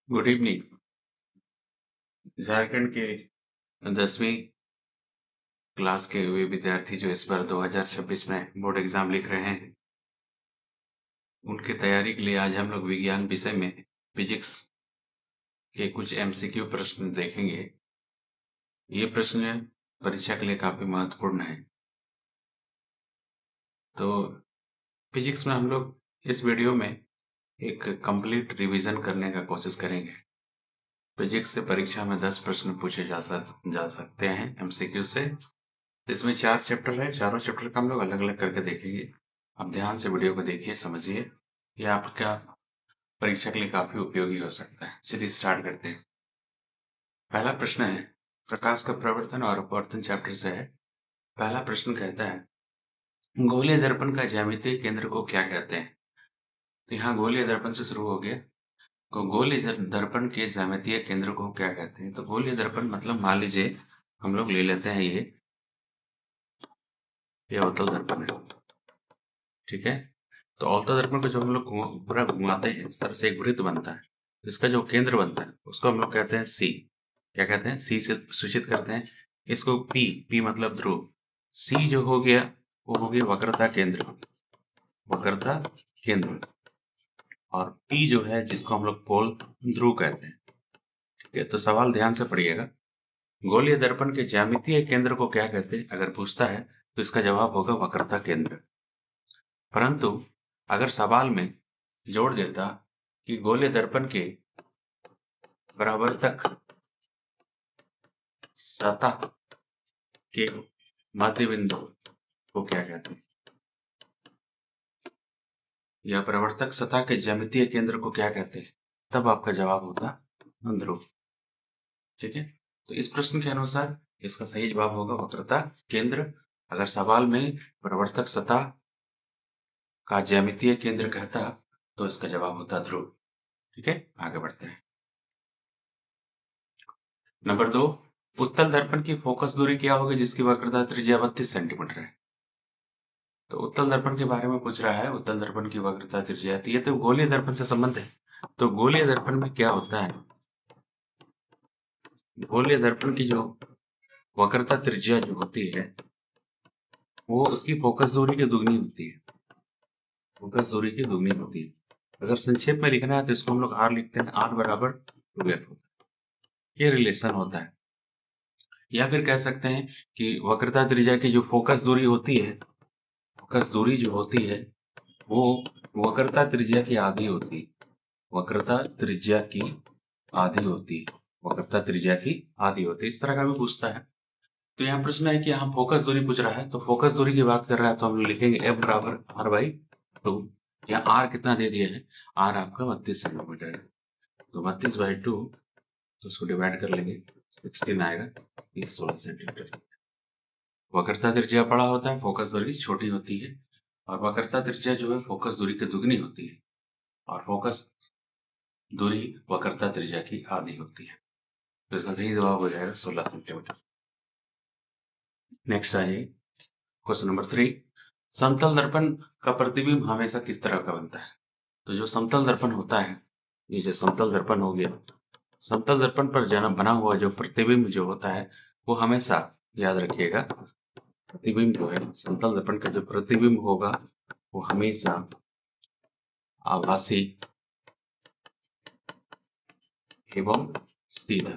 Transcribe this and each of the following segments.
Good evening. Jharkhand के 10वीं class के वे विद्यार्थी जो इस बार 2026 में बोर्ड एग्जाम लिख रहे हैं, उनकी तैयारी के लिए आज हम लोग विज्ञान विषय में फिजिक्स के कुछ एमसीक्यू प्रश्न देखेंगे। ये प्रश्न परीक्षा के लिए काफी महत्वपूर्ण है। तो फिजिक्स में हम लोग इस वीडियो में एक कंप्लीट रिवीजन करने का कोशिश करेंगे। फिजिक्स से परीक्षा में 10 प्रश्न पूछे जा सकते हैं एमसीक्यू से। इसमें 4 चैप्टर है, चारों चैप्टर का हम लोग अलग अलग करके देखेंगे। आप ध्यान से वीडियो को देखिए, समझिए, ये आपका परीक्षा के लिए काफी उपयोगी हो सकता है। चलिए स्टार्ट करते हैं। पहला प्रश्न है, प्रकाश का प्रवर्तन और अपवर्तन चैप्टर से है। पहला प्रश्न कहता है, गोलीय दर्पण का ज्यामितीय केंद्र को क्या कहते हैं? तो यहाँ गोलीय दर्पण से शुरू हो गया। तो गोलीय दर्पण के ज्यामितीय केंद्र को क्या कहते हैं? तो गोलीय दर्पण मतलब मान लीजिए हम लोग ले लेते हैं ये अवतल दर्पण है, ठीक है। तो अवतल दर्पण को जब हम लोग पूरा घुमाते हैं इस तरह से एक वृत्त बनता है, इसका जो केंद्र बनता है उसको हम लोग कहते हैं सी। क्या कहते हैं? सी से सूचित करते हैं। इसको पी, पी मतलब ध्रुव, सी जो हो गया वो हो गया वक्रता केंद्र, वक्रता केंद्र, और पी जो है जिसको हम लोग पोल ध्रुव कहते हैं, ठीक है। तो सवाल ध्यान से पढ़िएगा, गोलीय दर्पण के ज्यामितीय केंद्र को क्या कहते हैं अगर पूछता है तो इसका जवाब होगा वक्रता केंद्र। परंतु अगर सवाल में जोड़ देता कि गोलीय दर्पण के परावर्तक सतह के मध्य बिंदु को क्या कहते हैं, या परावर्तक सतह के ज्यामितीय केंद्र को क्या कहते हैं, तब आपका जवाब होता ध्रुव, ठीक है। तो इस प्रश्न के अनुसार इसका सही जवाब होगा वक्रता केंद्र। अगर सवाल में परावर्तक सतह का ज्यामितीय केंद्र कहता तो इसका जवाब होता ध्रुव, ठीक है। आगे बढ़ते हैं। नंबर 2, उत्तल दर्पण की फोकस दूरी क्या होगी जिसकी वक्रता त्रिज्या 32 सेंटीमीटर है? तो उत्तल दर्पण के बारे में पूछ रहा है, उत्तल दर्पण की वक्रता त्रिज्या, तो ये तो गोलीय दर्पण से संबंध है। तो गोलीय दर्पण में क्या होता है, गोलीय दर्पण की जो वक्रता त्रिज्या जो होती है वो उसकी फोकस दूरी की दुगनी होती है, फोकस दूरी की दुगनी होती है। अगर संक्षेप में लिखना है तो इसको हम लोग आर लिखते हैं, आर बराबर 2f, ये रिलेशन होता है। या फिर कह सकते हैं कि वक्रता त्रिज्या की जो फोकस दूरी होती है, फोकस दूरी जो होती है वो वक्रता त्रिज्या की आधी होती है, वक्रता त्रिज्या की आधी होती है, वक्रता त्रिज्या की आधी होती है। इस तरह का भी पूछता है। तो यहाँ प्रश्न है कि यहाँ फोकस दूरी पूछ रहा है, तो फोकस दूरी की बात कर रहा है तो हम लिखेंगे एफ बराबर आर बाई 2। यहाँ आर कितना दे दिया है, आर आपका 32 सेंटीमीटर है, तो 32/2, तो उसको डिवाइड कर लेंगे, 16 आएगा, ये 16 सेंटीमीटर। वक्रता त्रिज्या बड़ा होता है, फोकस दूरी छोटी होती है, और वक्रता त्रिज्या जो है फोकस दूरी की दुगनी होती है, और फोकस दूरी वक्रता त्रिज्या की आधी होती है। तो इसका सही जवाब हो जाएगा 16 सेंटीमीटर। नेक्स्ट आइए क्वेश्चन नंबर 3, समतल दर्पण का प्रतिबिंब हमेशा किस तरह का बनता है? तो जो समतल दर्पण होता है, ये जो समतल दर्पण हो गया, समतल दर्पण पर बना हुआ जो प्रतिबिंब जो होता है वो हमेशा, याद रखिएगा, प्रतिबिंब जो है समतल दर्पण का जो प्रतिबिंब होगा वो हमेशा आभासी एवं सीधा,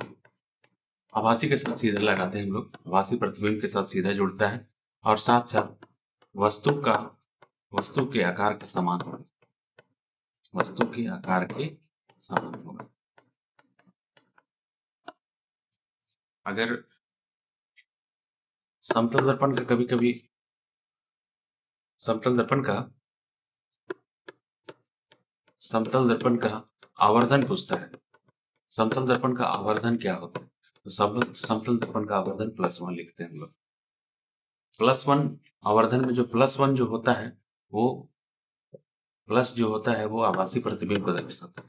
आभासी के साथ सीधा लगाते हैं हम लोग, आभासी प्रतिबिंब के साथ सीधा जुड़ता है, और साथ साथ वस्तु के आकार के समान होगा, वस्तु के आकार के समान होगा। अगर समतल दर्पण का कभी कभी समतल दर्पण का आवर्धन पूछता है, समतल दर्पण का आवर्धन क्या होता है? तो समतल दर्पण का आवर्धन +1 लिखते हैं हम लोग। +1 आवर्धन में जो +1 जो होता है वो प्लस जो होता है वो आभासी प्रतिबिंब को दर्शाता है,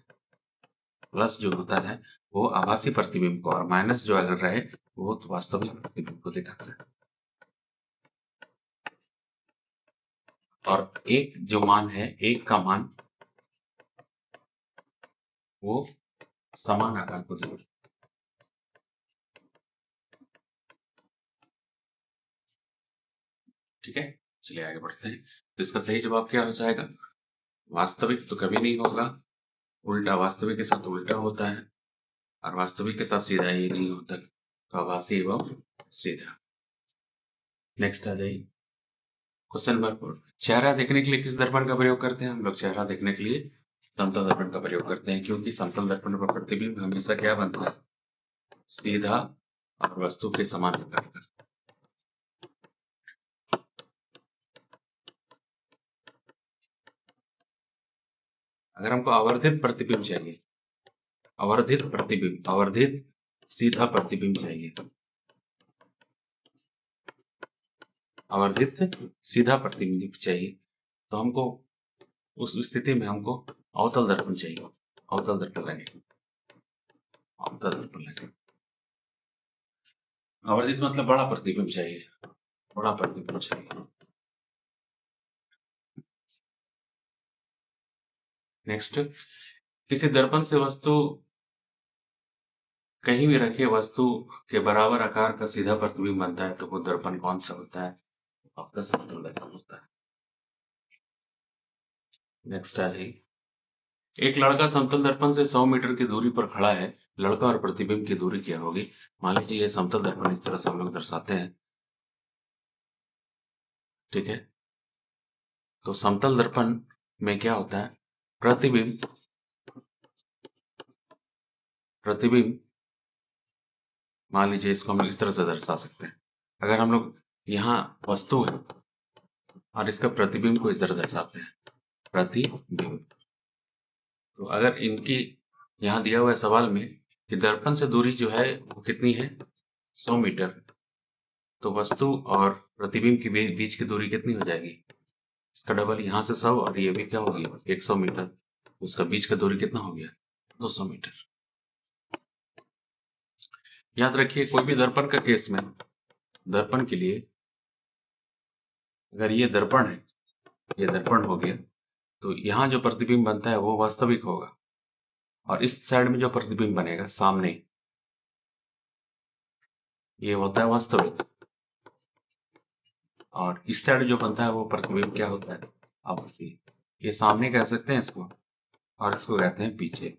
प्लस जो होता है वो आभासी प्रतिबिंब को, और माइनस जो अगर रहे वो तो वास्तविक प्रतिबिंब को दिखाता है। और एक जो मान है, एक का मान वो समान आकार को देगा। ठीक है, चलिए आगे बढ़ते हैं। तो इसका सही जवाब क्या हो जाएगा? वास्तविक तो कभी नहीं होगा, उल्टा वास्तविक के साथ उल्टा होता है, और वास्तविक के साथ सीधा ये नहीं होता, तो आभासी एवं सीधा। नेक्स्ट आ जाइए क्वेश्चन नंबर 4। चेहरा देखने के लिए किस दर्पण का प्रयोग करते हैं? हम लोग चेहरा देखने के लिए समतल दर्पण का प्रयोग करते हैं, क्योंकि समतल दर्पण पर प्रतिबिंब हमेशा क्या बनता है? सीधा और वस्तु के समान आकार का। अगर हमको आवर्धित प्रतिबिंब चाहिए, आवर्धित सीधा प्रतिबिंब चाहिए, आवर्धित सीधा प्रतिबिंब चाहिए, तो हमको उस स्थिति में हमको अवतल दर्पण चाहिए, अवतल दर्पण लगे, अवतल दर्पण लगे। आवर्धित मतलब बड़ा प्रतिबिंब चाहिए, बड़ा प्रतिबिंब चाहिए। नेक्स्ट, किसी दर्पण से वस्तु कहीं भी रखे वस्तु के बराबर आकार का सीधा प्रतिबिंब बनता है, तो वो दर्पण कौन सा होता है? आपका समतल दर्पण होता है। नेक्स्ट आ जाइए। एक लड़का समतल दर्पण से 100 मीटर की दूरी पर खड़ा है, लड़का और प्रतिबिंब की दूरी क्या होगी? मान लीजिए ये समतल दर्पण इस तरह से हम लोग दर्शाते हैं, ठीक है। तो समतल दर्पण में क्या होता है? प्रतिबिंब, प्रतिबिंब मान लीजिए इसको हम लोग इस तरह से दर्शा सकते हैं। अगर हम लोग यहाँ वस्तु है और इसका प्रतिबिंब को इस तरह दर्शाते हैं, प्रतिबिंब। तो अगर इनकी यहाँ दिया हुआ है सवाल में कि दर्पण से दूरी जो है वो कितनी है? 100 मीटर। तो वस्तु और प्रतिबिंब के बीच की दूरी कितनी हो जाएगी? इसका डबल, यहाँ से 100 और ये भी क्या हो गया? 100 मीटर। उसका बीच का दूरी कितना हो गया? 200 मीटर। याद रखिए कोई भी दर्पण का केस में, दर्पण के लिए अगर ये दर्पण है, ये दर्पण हो गया, तो यहाँ जो प्रतिबिंब बनता है वो वास्तविक होगा, और इस साइड में जो प्रतिबिंब बनेगा सामने, ये होता है वास्तविक, और इस साइड जो बनता है वो प्रतिबिंब क्या होता है? आभासी। ये सामने कह सकते हैं इसको, और इसको कहते हैं पीछे।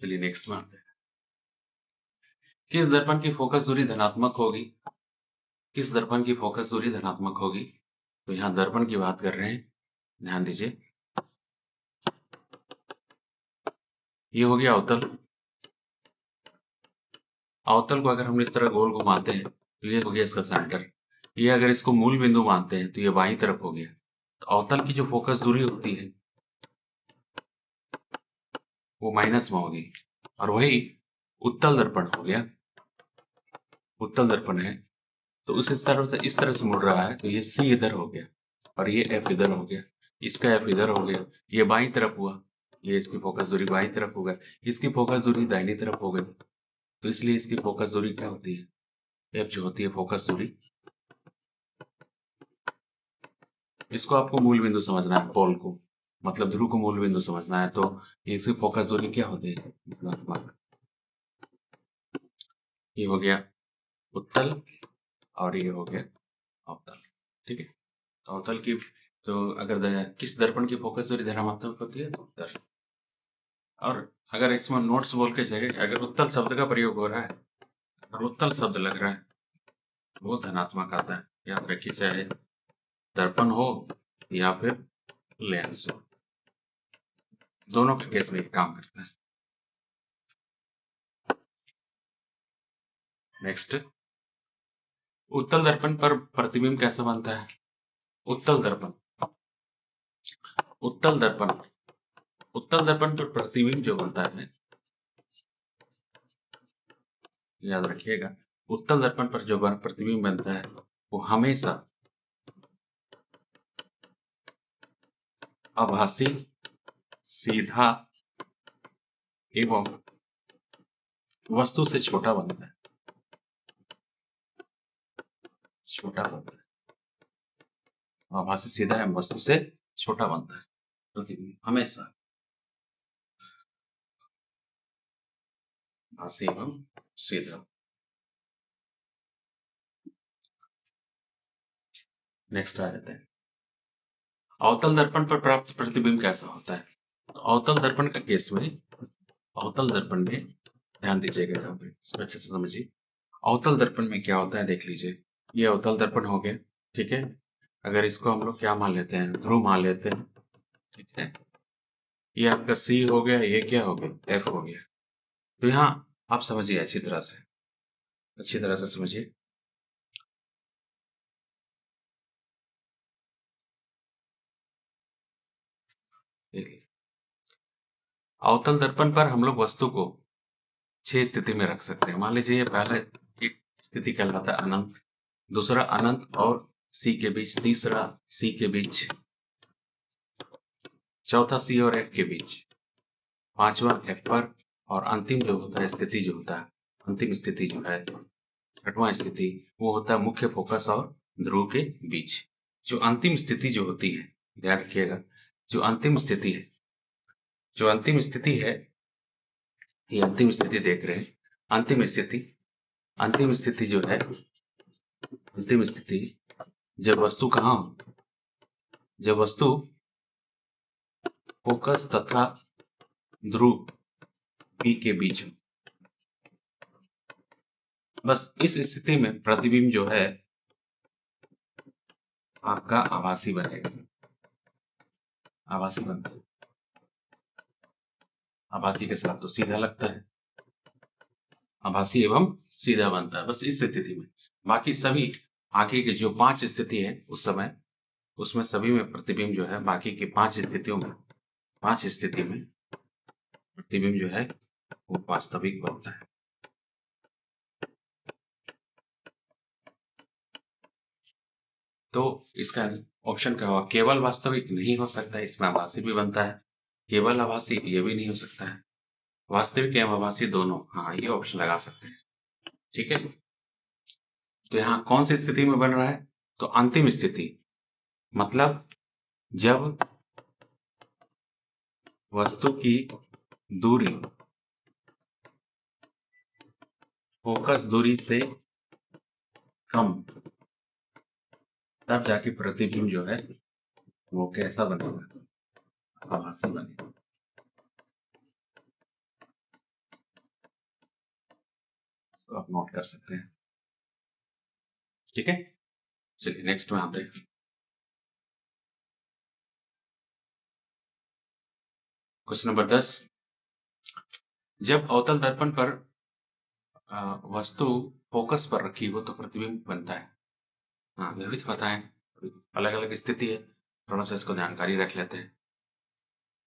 चलिए नेक्स्ट में आते हैं। किस दर्पण की फोकस दूरी धनात्मक होगी? किस दर्पण की फोकस दूरी धनात्मक होगी? तो यहाँ दर्पण की बात कर रहे हैं, ध्यान दीजिए। ये हो गया अवतल। अवतल को अगर हम इस तरह गोल घुमाते हैं तो ये हो गया इसका सेंटर। ये अगर इसको मूल बिंदु मानते हैं तो ये बाईं तरफ हो गया। तो अवतल की जो फोकस दूरी होती है वो माइनस में होगी, और वही उत्तल दर्पण हो गया, उत्तल दर्पण है तो उस इस तरह से मुड़ रहा है, तो ये सी इधर हो गया और ये एफ इधर हो गया, इसका एफ इधर हो गया, ये बाईं तरफ हुआ, ये इसकी फोकस दूरी बाईं तरफ हो गई, इसकी फोकस दूरी दाहिनी तरफ हो गई, तो इसलिए इसकी फोकस दूरी क्या होती है? एफ जो होती है फोकस दूरी। इसको आपको मूल बिंदु समझना है, पोल को मतलब ध्रुव को मूल बिंदु समझना है, तो इसकी फोकस दूरी क्या होती है? धनात्मक। ये हो गया उत्तल और ये हो गया अवतल, ठीक है। तो अवतल की, तो अगर किस दर्पण की फोकस दूरी धनात्मक होती है? तो उत्तल। और अगर इसमें नोट्स बोल के चाहिए, अगर उत्तल शब्द का प्रयोग हो रहा है, अगर उत्तल शब्द लग रहा है, वो धनात्मक आता है। याद रखिए, चाहे दर्पण हो या फिर लेंस हो, दोनों के केस में काम करता है। नेक्स्ट, उत्तल दर्पण पर प्रतिबिंब कैसे बनता है? उत्तल दर्पण, उत्तल दर्पण, उत्तल दर्पण पर प्रतिबिंब जो बनता है, याद रखिएगा, उत्तल दर्पण पर जो प्रतिबिंब बनता है वो हमेशा आभासी, सीधा एवं वस्तु से छोटा बनता है, छोटा बनता है। आभासी सीधा एवं वस्तु से छोटा बनता है प्रतिबिंब हमेशा। आभासी एवं सीधा। नेक्स्ट आ जाते हैं, अवतल दर्पण पर प्राप्त प्रतिबिंब कैसा होता है? तो अवतल दर्पण का केस में, अवतल दर्पण में ध्यान दीजिएगा, यहाँ पे इसको अच्छे से समझिए। अवतल दर्पण में क्या होता है देख लीजिए, ये अवतल दर्पण हो गया, ठीक है। अगर इसको हम लोग क्या मान लेते हैं, ध्रुव मान लेते हैं, ठीक है। ये आपका सी हो गया, ये क्या हो गया, एफ हो गया। तो यहाँ आप समझिए अच्छी तरह से, अच्छी तरह से समझिए। देखिए, अवतल दर्पण पर हम लोग वस्तु को 6 स्थिति में रख सकते हैं। मान लीजिए ये पहला एक स्थिति कहलाता है अनंत, दूसरा अनंत और सी के बीच, तीसरा सी के बीच, चौथा सी और एफ के बीच, पांचवा एफ पर, और अंतिम जो होता है स्थिति जो होता है, अंतिम स्थिति जो है, छठवां स्थिति, वो होता है मुख्य फोकस और ध्रुव के बीच। जो अंतिम स्थिति जो होती है, ध्यान रखिएगा, जो अंतिम स्थिति है, जो अंतिम स्थिति है, ये अंतिम स्थिति देख रहे हैं, अंतिम स्थिति, अंतिम स्थिति जो है, अंतिम स्थिति जब वस्तु कहाँ हो, जब वस्तु फोकस तथा ध्रुव पी के बीच हो, बस इस स्थिति में प्रतिबिंब जो है आपका आभासी बनेगा, आभासी बनता है। आभासी के साथ तो सीधा लगता है, आभासी एवं सीधा बनता है बस इस स्थिति में। बाकी सभी आगे के जो 5 स्थिति है उस समय, उसमें सभी में प्रतिबिंब जो है, बाकी की 5 स्थितियों में, 5 स्थिति में प्रतिबिंब जो है वो वास्तविक बनता है। तो इसका ऑप्शन क्या होगा, केवल वास्तविक नहीं हो सकता है, इसमें आभासी भी बनता है, केवल आभासी ये भी नहीं हो सकता है, वास्तविक एवं आभासी दोनों, हाँ ये ऑप्शन लगा सकते हैं, ठीक है। तो यहाँ कौन सी स्थिति में बन रहा है, तो अंतिम स्थिति, मतलब जब वस्तु की दूरी फोकस दूरी से कम, तब जाके प्रतिबिंब जो है वो कैसा बनेगा, आभासी बनेगा। इसको आप नोट कर सकते हैं, ठीक है। चलिए नेक्स्ट में आते हैं, क्वेश्चन नंबर 10, जब अवतल दर्पण पर वस्तु फोकस पर रखी हो तो प्रतिबिंब बनता है। हाँ ये भी तो पता है, अलग अलग स्थिति है, थोड़ा सा इसको जानकारी रख लेते हैं,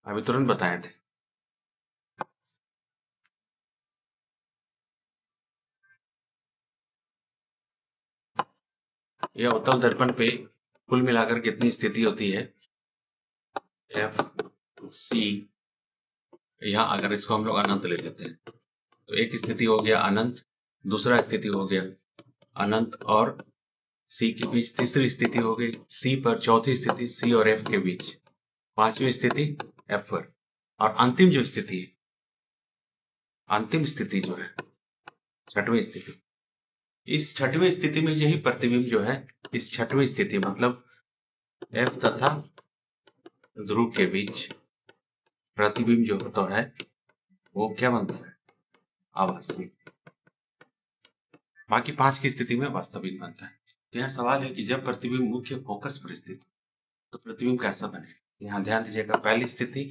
अभी तुरंत बताए थे। यह अवतल दर्पण पे कुल मिलाकर कितनी स्थिति होती है, एफ सी, यहाँ अगर इसको हम लोग अनंत ले लेते हैं तो एक स्थिति हो गया अनंत, दूसरा स्थिति हो गया अनंत और सी के बीच, तीसरी स्थिति हो गई सी पर, चौथी स्थिति सी और एफ के बीच, पांचवी स्थिति एफ पर, और अंतिम जो स्थिति है, अंतिम स्थिति जो है छठवीं स्थिति, इस छठवीं स्थिति में यही प्रतिबिंब जो है, इस छठवीं स्थिति मतलब एफ तथा ध्रुव के बीच प्रतिबिंब जो होता है वो क्या बनता है, आभासी। बाकी 5 की स्थिति में वास्तविक बनता है। तो यहाँ सवाल है कि जब प्रतिबिंब मुख्य फोकस पर स्थित हो तो प्रतिबिंब कैसा बने। यहाँ ध्यान दीजिएगा, पहली स्थिति,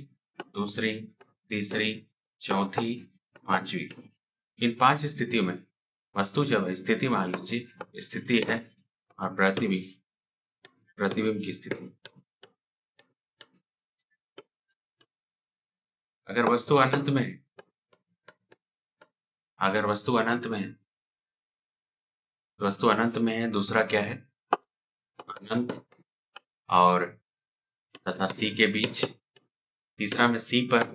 दूसरी, तीसरी, चौथी, पांचवी, इन 5 स्थितियों में वस्तु जब है, स्थिति मान लीजिए स्थिति है, और प्रतिबिंब, प्रतिबिंब की स्थिति, अगर वस्तु अनंत में है, अगर वस्तु अनंत में है, वस्तु अनंत में है, दूसरा क्या है अनंत और तथा सी के बीच, तीसरा में सी पर,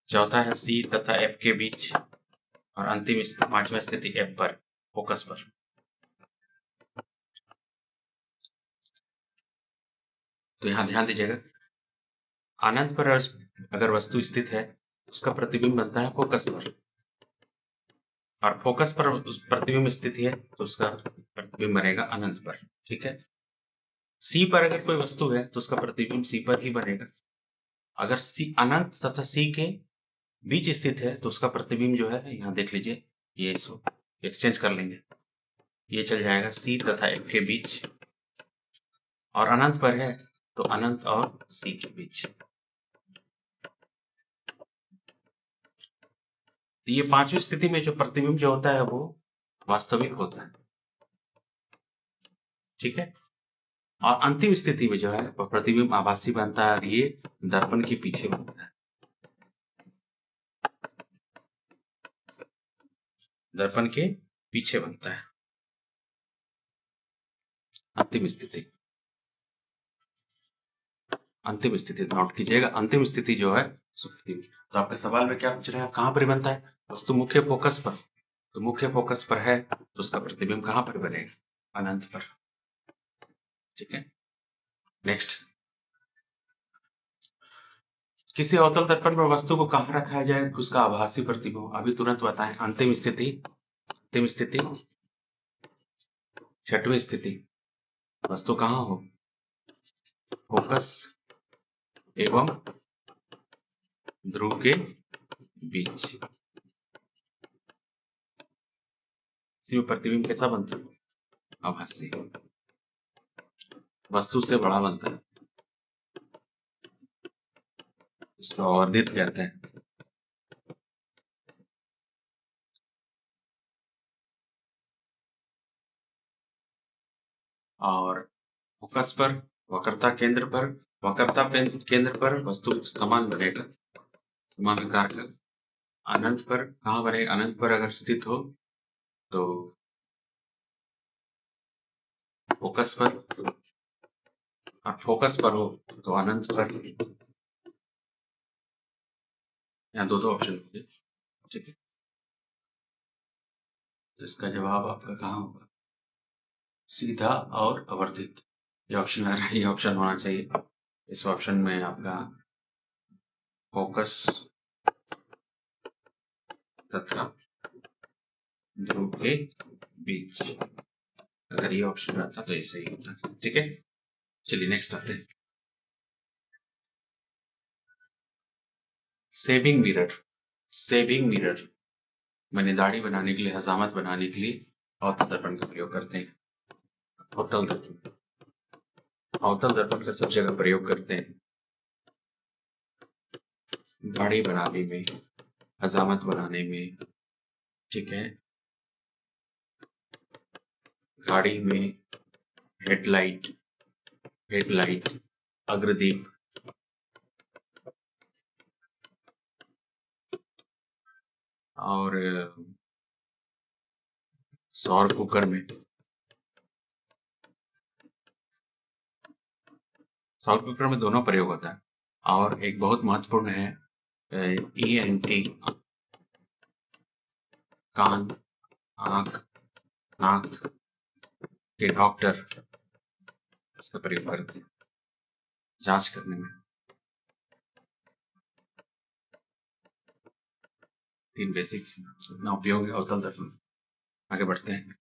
चौथा है सी तथा एफ के बीच, और अंतिम पांचवा स्थिति एफ पर, फोकस पर। तो यहाँ ध्यान दीजिएगा, अनंत पर अगर वस्तु स्थित है उसका प्रतिबिंब बनता है फोकस पर, और फोकस पर उस प्रतिबिंब स्थिति है तो उसका प्रतिबिंब बनेगा अनंत पर। ठीक है, सी पर अगर कोई वस्तु है तो उसका प्रतिबिंब सी पर ही बनेगा। अगर सी अनंत तथा सी के बीच स्थित है तो उसका प्रतिबिंब जो है, यहाँ देख लीजिए, ये इसको एक्सचेंज कर लेंगे, ये चल जाएगा सी तथा एफ के बीच, और अनंत पर है तो अनंत और सी के बीच। तो ये पांचवी स्थिति में जो प्रतिबिंब जो होता है वो वास्तविक होता है। ठीक है, और अंतिम स्थिति में जो है वो प्रतिबिंब आभासी बनता है और ये दर्पण के पीछे बनता है। दर्पण के पीछे बनता है अंतिम स्थिति। अंतिम स्थिति नोट कीजिएगा, अंतिम स्थिति जो है सुप्ति। तो आपके सवाल में क्या पूछ रहे हैं, कहां पर बनता है? वस्तु मुख्य फोकस पर, तो मुख्य फोकस पर है तो उसका प्रतिबिंब कहां पर बनेगा? अनंत पर। ठीक है, नेक्स्ट, किसी अवतल दर्पण पर वस्तु को कहां रखा जाए उसका आभासी प्रतिबिंब? अभी तुरंत बताएं। अंतिम स्थिति, अंतिम स्थिति, छठवीं स्थिति, वस्तु कहां हो? फोकस एवं ध्रुव के बीच। इसी में प्रतिबिंब कैसा बनता है? आभासी। वस्तु से बड़ा बनता है, इसको अवर्धित कहते हैं। और फोकस पर, वक्रता केंद्र पर, वक्रता केंद्र पर वस्तु समान बनेगा, समान आकार का। अनंत पर कहाँ बनेगा? अनंत पर अगर स्थित हो तो फोकस पर, और फोकस पर हो तो अनंत पर। यहाँ दो दो ऑप्शन होंगे। ठीक है, तो इसका जवाब आपका कहाँ होगा? सीधा और आवर्धित। ये ऑप्शन आ रहा है, ये ऑप्शन होना चाहिए। इस ऑप्शन में आपका फोकस तथा ध्रुव के बीच, अगर ये ऑप्शन रहता तो ये सही होता। ठीक है, चलिए नेक्स्ट आते हैं। सेविंग मिरर, सेविंग मिरर मैंने दाढ़ी बनाने के लिए, हजामत बनाने के लिए अवतल दर्पण का प्रयोग करते हैं। अवतल दर्पण, अवतल दर्पण का सब जगह प्रयोग करते हैं, दाढ़ी बनाने में, हजामत बनाने में। ठीक है, गाड़ी में हेडलाइट, हेडलाइट, अग्रदीप, और सौर कुकर में, सौर कुकर में दोनों प्रयोग होता है। और एक बहुत महत्वपूर्ण है ENT, कान, आंख, नाक के डॉक्टर इसका प्रयोग करते हैं जांच करने में। तीन बेसिक अपना उपयोग है अवतल दर्पण। आगे बढ़ते हैं।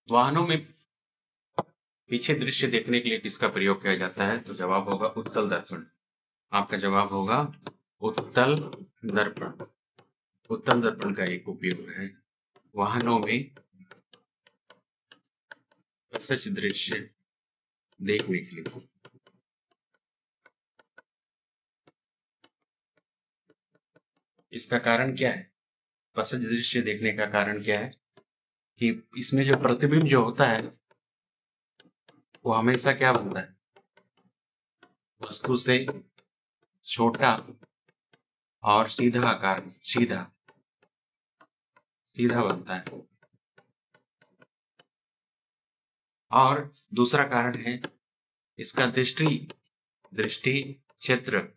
वाहनों में पीछे दृश्य देखने के लिए किसका प्रयोग किया जाता है? तो जवाब होगा उत्तल दर्पण। आपका जवाब होगा उत्तल दर्पण। उत्तल दर्पण का एक उपयोग है वाहनों में सच दृश्य देखने के लिए। इसका कारण क्या है? असज दृश्य देखने का कारण क्या है कि इसमें जो प्रतिबिंब जो होता है वो हमेशा क्या बनता है? वस्तु से छोटा और सीधा आकार, सीधा सीधा बनता है। और दूसरा कारण है इसका दृष्टि, दृष्टि क्षेत्र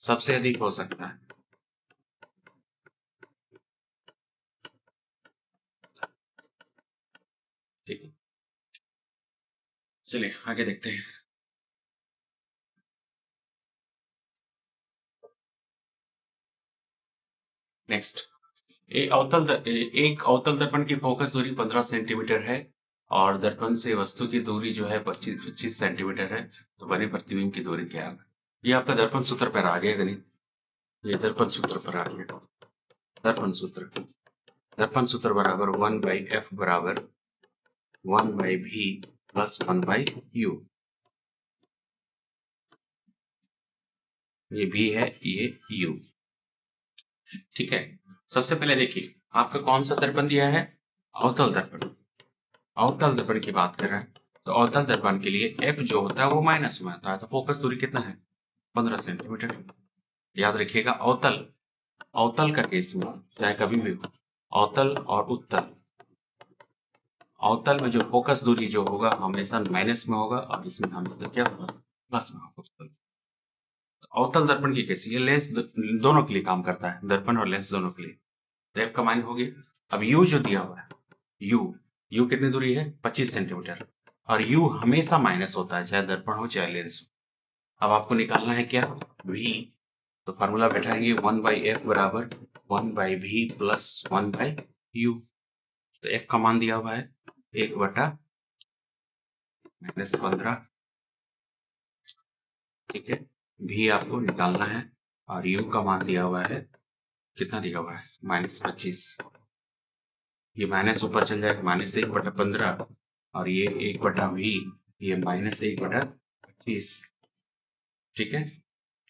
सबसे अधिक हो सकता है। ठीक है, चलिए आगे देखते हैं। नेक्स्ट, एक अवतल दर्पण की फोकस दूरी 15 सेंटीमीटर है और दर्पण से वस्तु की दूरी जो है 25 सेंटीमीटर है, तो बने प्रतिबिंब की दूरी क्या है? ये आपका दर्पण सूत्र पर आ गया गणित, ये दर्पण सूत्र पर आ गया। दर्पण सूत्र बराबर 1/f बराबर 1/v प्लस 1/u। ये v है, ये u। ठीक है, सबसे पहले देखिए आपका कौन सा दर्पण दिया है? अवतल दर्पण। अवतल दर्पण की बात कर रहे हैं तो अवतल दर्पण के लिए f जो होता है वो माइनस में आता है, तो फोकस दूरी कितना है? 15 सेंटीमीटर। याद रखिएगा, अवतल अवतल का केस में चाहे कभी भी हो, अवतल और उत्तल, अवतल में जो फोकस दूरी जो होगा हमेशा माइनस में होगा और इसमें हमेशा क्या होगा? प्लस में होगा। अवतल दर्पण की केस, ये लेंस दोनों के लिए काम करता है, दर्पण और लेंस दोनों के लिए। तो f का मान हो गया। अब u जो दिया हुआ है, u कितनी दूरी है? 25 सेंटीमीटर, और u हमेशा माइनस होता है चाहे दर्पण हो चाहे लेंस हो। अब आपको निकालना है क्या? v। तो फार्मूला बैठाएंगे 1/f बराबर 1/v प्लस 1/u। तो f का मान दिया हुआ है 1/-15। ठीक है, v आपको निकालना है और u का मान दिया हुआ है, कितना दिया हुआ है? -25। ये माइनस ऊपर चल जाएगा, -1/15 और ये 1/v, ये -1/25। ठीक है,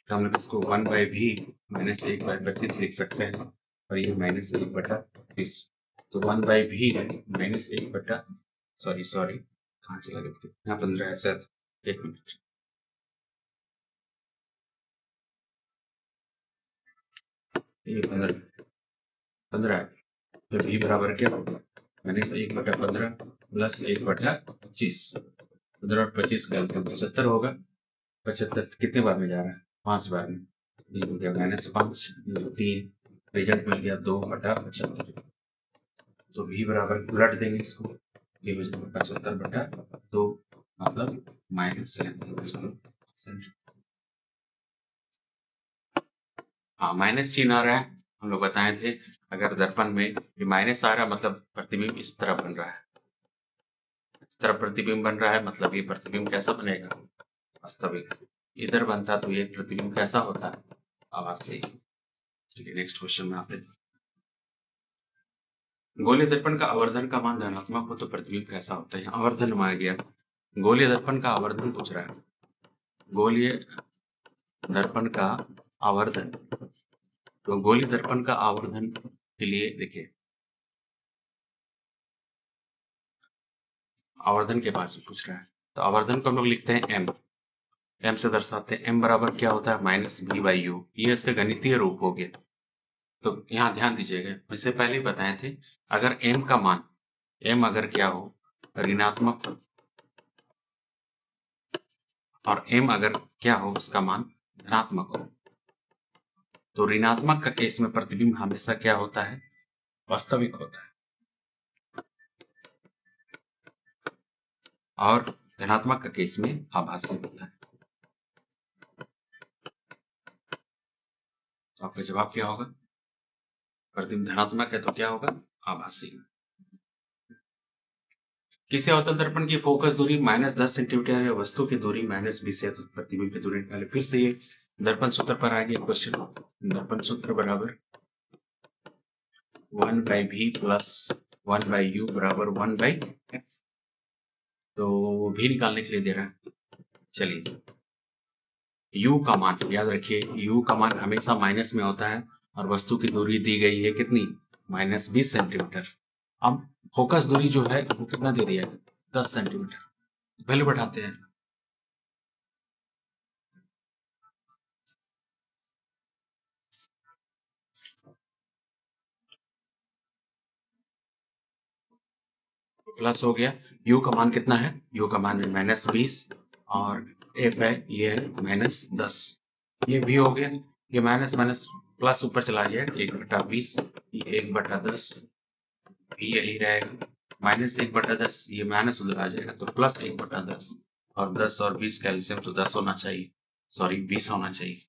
तो हम लोग इसको 1/v -1/25 लिख सकते हैं और ये -1/25। तो 1/v -1 सॉरी कहाँ चला गया? यहाँ 15 है सर, 1 मिनट। ये 15 है, तो v बराबर क्या होगा? -1/15 प्लस 1/25। 15 और 25 का 75 होगा। 75 कितने बार में जा रहा है? 5 बार में। ये हो गया -5, 3, रिजल्ट मिल गया 2/75। तो v बराबर उलट देंगे इसको, ये हो जाएगा 75/2, मतलब -7। हाँ, माइनस चिन्ह आ रहा है, हम लोग बताए थे अगर दर्पण में ये माइनस आ रहा है मतलब प्रतिबिंब इस तरह बन रहा है, इस तरह प्रतिबिंब बन रहा है, मतलब ये प्रतिबिंब कैसा बनेगा? वास्तविक। इधर बनता तो ये प्रतिबिंब कैसा होता है? आभासी। चलिए नेक्स्ट क्वेश्चन में आते हैं। गोलीय दर्पण का आवर्धन का मान धनात्मक हो तो प्रतिबिंब कैसा होता है? यहाँ आवर्धन माना गया, गोलीय दर्पण का आवर्धन पूछ रहा है। गोलीय दर्पण का आवर्धन, तो गोलीय दर्पण का आवर्धन के लिए देखिए, आवर्धन के पास पूछ रहा है, तो आवर्धन को हम लोग लिखते हैं m से दर्शाते हैं। m बराबर क्या होता है? -v/u। ये इसका गणितीय रूप हो गया। तो यहाँ ध्यान दीजिएगा, इससे पहले ही बताए थे, अगर m का मान, m अगर क्या हो? ऋणात्मक हो, और m अगर क्या हो? उसका मान धनात्मक हो, तो ऋणात्मक का केस में प्रतिबिंब हमेशा क्या होता है? वास्तविक होता है, और धनात्मक का केस में आभासी होता है। तो आपका जवाब क्या होगा? प्रतिबिंब धनात्मक है तो क्या होगा? आभासी। किसी अवतल दर्पण की फोकस दूरी -10 सेंटीमीटर है, वस्तु की दूरी -20 है, तो प्रतिबिंब की दूरी निकाले। फिर से ये दर्पण सूत्र पर आ गया क्वेश्चन। दर्पण सूत्र बराबर 1/v प्लस 1/u बराबर 1/f। तो भी निकालने के लिए दे रहा है। चलिए, u का मान याद रखिए, u का मान हमेशा माइनस में होता है और वस्तु की दूरी दी गई है कितनी? -20 सेंटीमीटर। अब फोकस दूरी जो है वो कितना दे दिया है? 10 सेंटीमीटर। वैल्यू बढ़ाते हैं। प्लस हो गया, u का मान कितना है? u का मान है -20 और f है, ये है -10। ये भी हो गया, ये माइनस माइनस प्लस ऊपर चला गया, 1/20, ये 1/10, भी यही रहेगा, -1/10, ये माइनस उधर आ जाएगा तो प्लस 1/10, और 10 और 20 का LCM तो 10 होना चाहिए, सॉरी 20 होना चाहिए।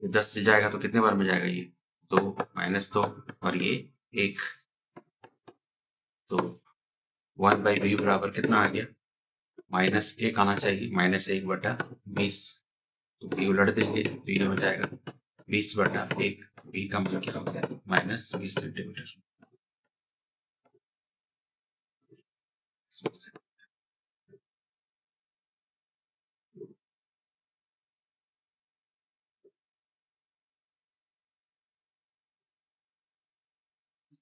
10 से जाएगा तो कितने बार में जाएगा ये? 2 माइनस 2 और ये 1, तो 1/b बराबर कितना आ गया, -1 आना चाहिए, -1/20। तो b उलट देंगे तो ये हो जाएगा 20/1। b का मान क्या हो गया, -20 सेंटीमीटर।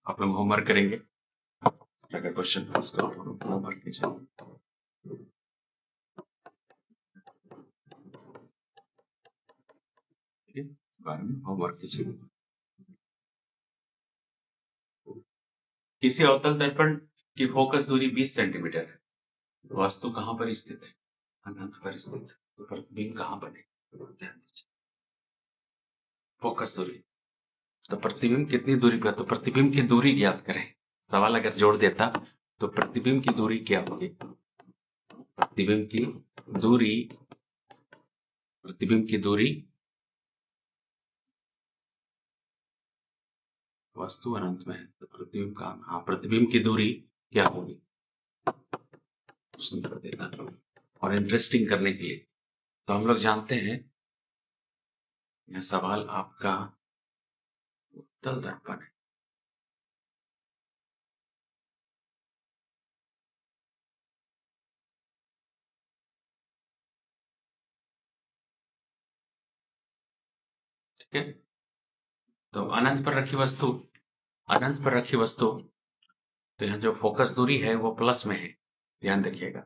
आप लोग होमवर्क करेंगे, अगर क्वेश्चन पास करो होमवर्क कीजिए। बारे में होमवर्क कीजिए। किसी अवतल दर्पण की फोकस दूरी 20 सेंटीमीटर है, वस्तु कहाँ पर स्थित है, अनंत पर स्थित है, तो प्रतिबिंब कहाँ बनेगा, ध्यान दीजिए। फोकस दूरी, तो प्रतिबिंब कितनी दूरी पर, तो प्रतिबिंब की दूरी ज्ञात करें। सवाल अगर जोड़ देता तो प्रतिबिंब की दूरी क्या होगी, प्रतिबिंब की दूरी, प्रतिबिंब की दूरी वस्तु अनंत में है तो प्रतिबिंब का, हाँ प्रतिबिंब की दूरी क्या होगी, प्रश्न कर देता और इंटरेस्टिंग करने के लिए। तो हम लोग जानते हैं यह सवाल आपका उत्तल दर्पण है। ठीक है, तो अनंत पर रखी वस्तु, अनंत पर रखी वस्तु, तो यहाँ जो फोकस दूरी है वो प्लस में है, ध्यान रखिएगा।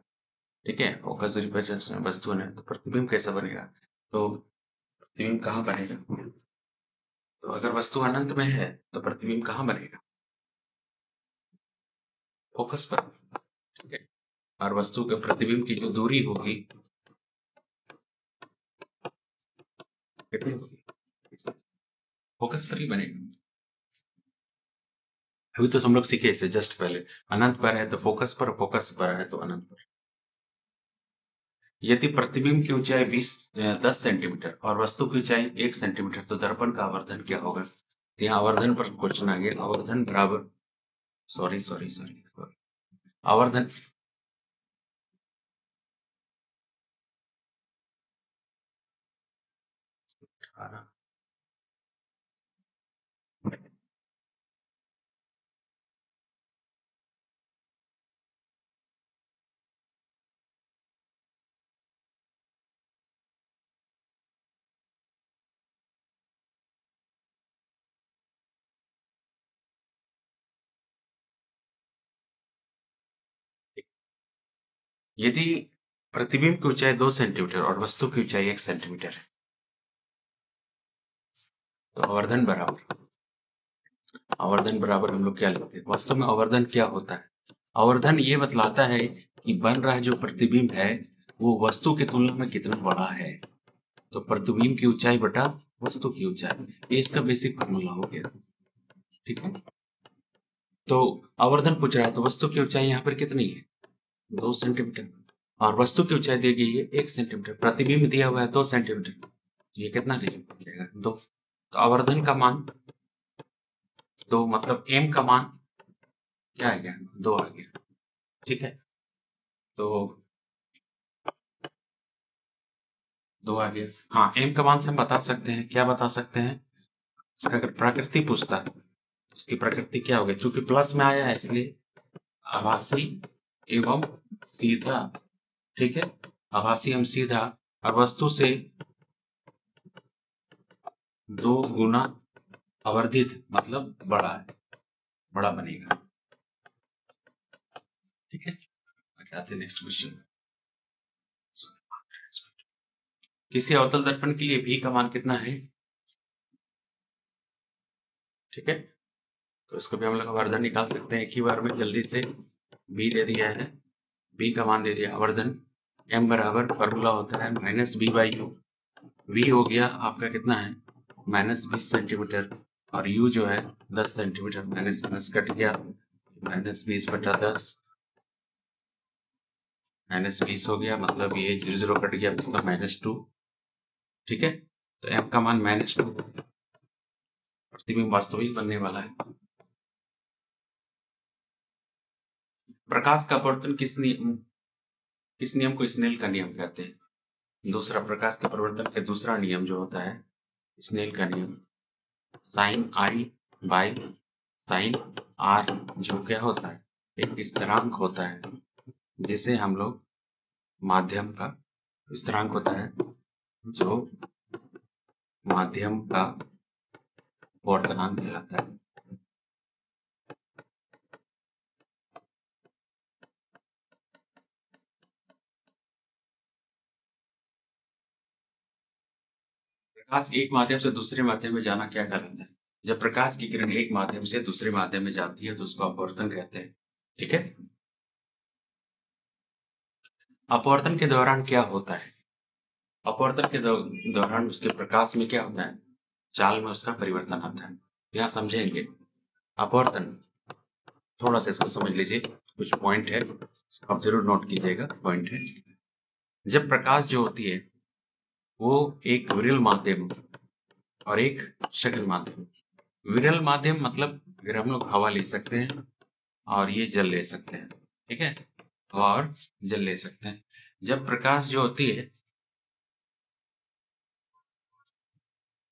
ठीक है, फोकस दूरी पर वस्तु है तो प्रतिबिंब कैसा बनेगा, तो प्रतिबिंब कहाँ बनेगा, तो अगर वस्तु अनंत में है तो प्रतिबिंब कहाँ बनेगा, फोकस पर। ठीक है, और वस्तु के प्रतिबिंब की जो दूरी होगी कितनी होगी, फोकस पर ही बनेगा। अभी तो हम लोग सीखे इसे जस्ट पहले, अनंत पर है तो फोकस पर, फोकस पर है तो अनंत पर। यदि प्रतिबिंब की ऊंचाई 10 सेंटीमीटर और वस्तु की ऊंचाई 1 सेंटीमीटर तो दर्पण का आवर्धन क्या होगा। यहाँ आवर्धन पर क्वेश्चन आ गया, आवर्धन बराबर, सॉरी सॉरी सॉरी सॉरी, आवर्धन, यदि प्रतिबिंब की ऊंचाई 2 सेंटीमीटर और वस्तु की ऊंचाई 1 सेंटीमीटर है तो आवर्धन बराबर, आवर्धन बराबर हम लोग क्या लिखते हैं, वास्तव में आवर्धन क्या होता है, आवर्धन ये बतलाता है कि बन रहा जो प्रतिबिंब है वो वस्तु की तुलना में कितना बड़ा है। तो प्रतिबिंब की ऊंचाई बटा वस्तु की ऊंचाई, ये इसका बेसिक फॉर्मूला हो गया। ठीक है, तो आवर्धन पूछ रहा है तो वस्तु की ऊंचाई यहाँ पर कितनी है, 2 सेंटीमीटर, और वस्तु की ऊंचाई दी गई है 1 सेंटीमीटर, प्रतिबिंब दिया हुआ है 2 सेंटीमीटर, ये कितना जाएगा 2, तो आवर्धन का मान 2, मतलब m का मान क्या आ गया, 2 आ गया। ठीक है, तो 2 आ गया। हाँ, m का मान से हम बता सकते हैं, क्या बता सकते हैं, इसका अगर प्रकृति पूछता है उसकी प्रकृति क्या होगी, क्योंकि प्लस में आया है इसलिए आभासी एवं सीधा। ठीक है, आभासी एवं सीधा, और वस्तु से 2 गुना आवर्धित मतलब बड़ा है, बड़ा बनेगा। ठीक है, आते नेक्स्ट क्वेश्चन। किसी अवतल दर्पण के लिए भी का मान कितना है। ठीक है, तो इसको भी हम लोग आवर्धन निकाल सकते हैं एक ही बार में, जल्दी से। बी दे दिया है, बी का मान दे दिया, आवर्धन m बराबर फॉर्मूला होता है -b/u। v हो गया आपका कितना है, -20 सेंटीमीटर, और u जो है 10 सेंटीमीटर, माइनस माइनस कट गया, -20/10, -20 हो गया, मतलब ये 0 कट गया, मतलब -2। ठीक है, तो m का मान -2, प्रतिबिंब वास्तविक बनने वाला है। प्रकाश का अपवर्तन किस नियम को स्नेल का नियम कहते हैं? दूसरा, प्रकाश के परिवर्तन का दूसरा नियम जो होता है स्नेल का नियम, sine i by sine r, जो क्या होता है एक स्थिरांक होता है, जिसे हम लोग माध्यम का स्थिरांक होता है, जो माध्यम का अपवर्तनांक कहलाता है। प्रकाश एक माध्यम से दूसरे माध्यम में जाना क्या कहलाता है? जब प्रकाश की किरण एक माध्यम से दूसरे माध्यम में जाती है तो उसको अपवर्तन कहते हैं। ठीक है, अपवर्तन के दौरान क्या होता है? अपवर्तन के दौरान उसके प्रकाश में क्या होता है? चाल में उसका परिवर्तन आता है। यह समझेंगे। अपवर्तन, थोड़ा सा इसको समझ लीजिए, कुछ पॉइंट है, इसको आप जरूर नोट कीजिएगा। पॉइंट है, जब प्रकाश जो होती है वो एक विरल माध्यम और एक शकल माध्यम। विरल माध्यम मतलब अगर हम लोग हवा ले सकते हैं और ये जल ले सकते हैं, ठीक है, और जल ले सकते हैं। जब प्रकाश जो होती है,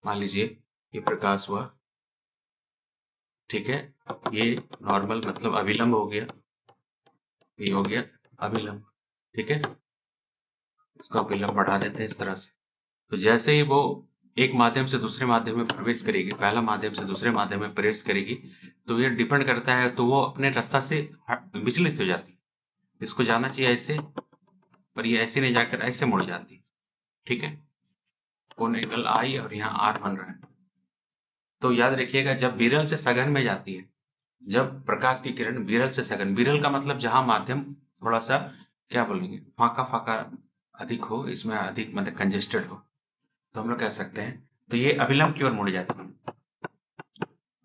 मान लीजिए ये प्रकाश हुआ, ठीक है, ये नॉर्मल मतलब अभिलंब हो गया, ये हो गया अभिलंब, ठीक है, इसको अभिलंब बढ़ा देते हैं इस तरह से। तो जैसे ही वो एक माध्यम से दूसरे माध्यम में प्रवेश करेगी, पहला माध्यम से दूसरे माध्यम में प्रवेश करेगी, तो ये डिपेंड करता है, तो वो अपने रास्ता से विचलित हो जाती है। इसको जाना चाहिए ऐसे, पर ये ऐसे नहीं जाकर ऐसे मुड़ जाती है, ठीक है, कोण एंगल आई और यहाँ आर बन रहा है। तो याद रखिएगा, जब विरल से सघन में जाती है, जब प्रकाश की किरण विरल से सघन, विरल का मतलब जहां माध्यम थोड़ा सा क्या बोलेंगे, फाका फाका अधिक हो, इसमें अधिक मतलब कंजेस्टेड हो, तो हम लोग कह सकते हैं, तो ये अभिलंब की ओर मुड़ जाती है,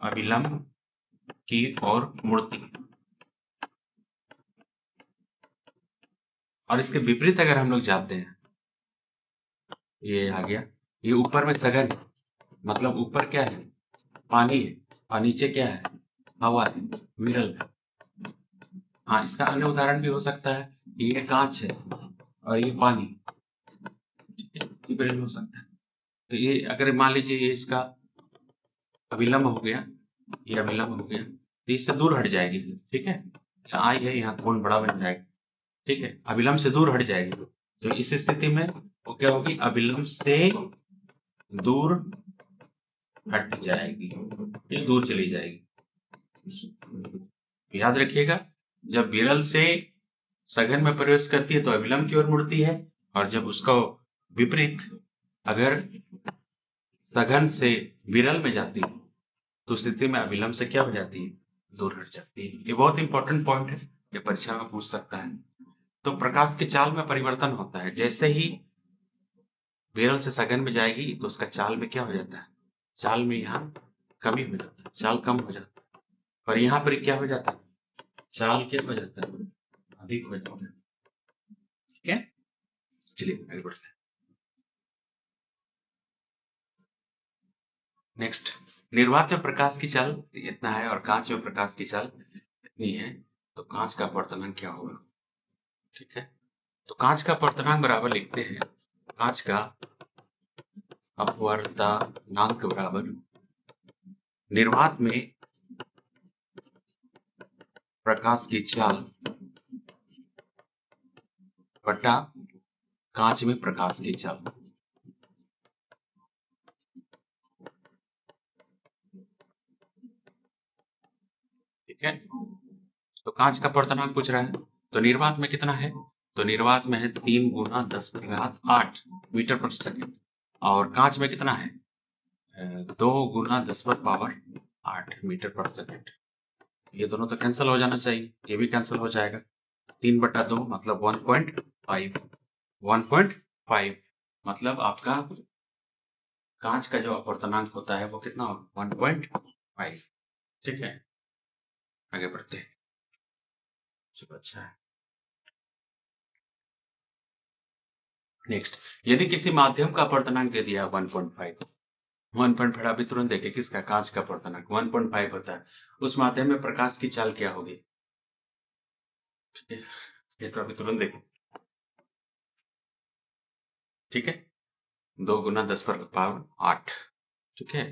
अभिलंब की ओर मुड़ती है। और इसके विपरीत अगर हम लोग जाते हैं, ये आ गया, ये ऊपर में सघन है, मतलब ऊपर क्या है, पानी है, और नीचे क्या है, हवा है, विरल है। हाँ, इसका अन्य उदाहरण भी हो सकता है, ये कांच है और ये पानी, ये विरल हो सकता है। तो ये अगर मान लीजिए ये इसका अभिलंब हो गया, ये अभिलंब हो गया, तो इससे दूर हट जाएगी, ठीक है, आई है, यहाँ कोण बड़ा बन जाएगा, ठीक है, अभिलंब से दूर हट जाएगी। तो इस स्थिति में वो क्या होगी, अभिलंब से दूर हट जाएगी, ये दूर चली जाएगी। याद रखिएगा, जब विरल से सघन में प्रवेश करती है तो अभिलंब की ओर मुड़ती है, और जब उसका विपरीत अगर सघन से विरल में जाती है तो स्थिति में अभिलंब से क्या हो जाती है, दूर हट जाती है। ये बहुत इंपॉर्टेंट पॉइंट है, ये परीक्षा में पूछ सकता है। तो प्रकाश के चाल में परिवर्तन होता है, जैसे ही विरल से सघन में जाएगी तो उसका चाल में क्या हो जाता है, चाल में यहाँ कमी हो जाता है, चाल कम हो जाता है, और यहाँ पर क्या हो जाता है, चाल क्या हो जाता है, अधिक हो जाता है। ठीक है, चलिए आगे बढ़ते हैं। नेक्स्ट, निर्वात में प्रकाश की चाल इतना है और कांच में प्रकाश की चाल इतनी है, तो कांच का अपवर्तनांक क्या होगा? ठीक है, तो कांच का अपवर्तनांक बराबर लिखते हैं, कांच का अपवर्तनांक बराबर निर्वात में प्रकाश की चाल बटा कांच में प्रकाश की चाल। ठीक है, तो कांच का अपवर्तनांक पूछ रहा है, तो निर्वात में कितना है, तो निर्वात में है 3 गुना 10 पर घात 8 मीटर प्रति सेकंड, और कांच में कितना है, 2 गुना 10 पर पावर 8 मीटर प्रति सेकंड। ये दोनों तो कैंसिल हो जाना चाहिए, ये भी कैंसिल हो जाएगा, 3/2 मतलब 1.5, 1.5 मतलब आपका कांच का जो अपवर्तनांक होता है वो कितना होगा, 1.5। ठीक है, आगे बढ़ते हैं। चलो अच्छा है। नेक्स्ट, यदि किसी माध्यम का अपवर्तनांक दे दिया 1.5, 1.5 अभी तुरंत देखे किसका, कांच का अपवर्तनांक 1.5 होता है। उस माध्यम में प्रकाश की चाल क्या होगी? ये तो अभी तुरंत देखे, ठीक है। 2 गुना 10 पर पावर 8, ठीक है।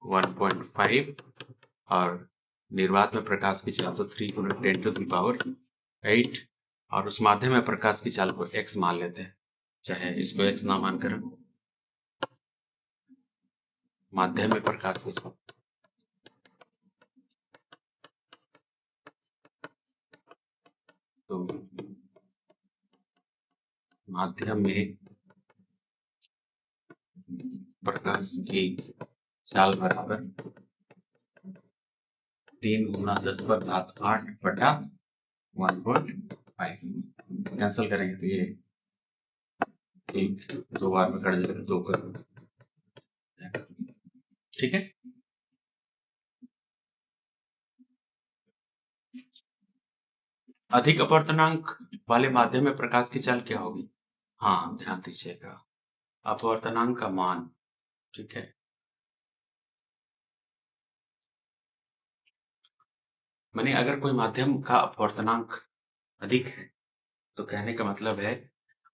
1.5 और निर्वात में प्रकाश की चाल तो 3 गुना 10 टू द पावर 8, और उस माध्यम में प्रकाश की चाल को x मान लेते हैं, चाहे इसको x ना मानकर माध्यम में प्रकाश की चाल। तो माध्यम में प्रकाश की चाल बराबर 3 गुना 10 पर घात 8 बटा 1.5। कैंसिल करेंगे तो ये एक 2 बार में कट जाएगा, 2 कर, ठीक है। अधिक अपवर्तनांक वाले माध्यम में प्रकाश की चाल क्या होगी? हाँ, ध्यान दीजिएगा, अपवर्तनांक का मान, ठीक है। माने अगर कोई माध्यम का अपवर्तनांक अधिक है तो कहने का मतलब है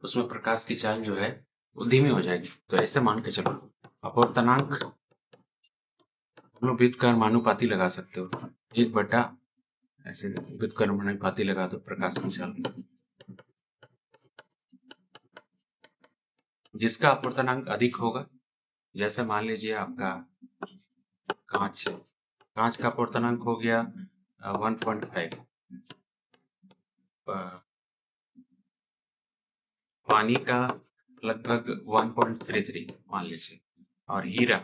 उसमें प्रकाश की चाल जो है वो धीमी हो जाएगी। तो ऐसे मान के चलो, अपवर्तनांक हम लोग व्युत्क्रमानुपाती लगा सकते हो, 1 बटा ऐसे व्युत्क्रमानुपाती लगा दो प्रकाश की चाल। जिसका अपवर्तनांक अधिक होगा, जैसे मान लीजिए आपका कांच है, कांच का अपवर्तनांक हो गया 1.5, पानी का लगभग 1.33 मान लीजिए, और हीरा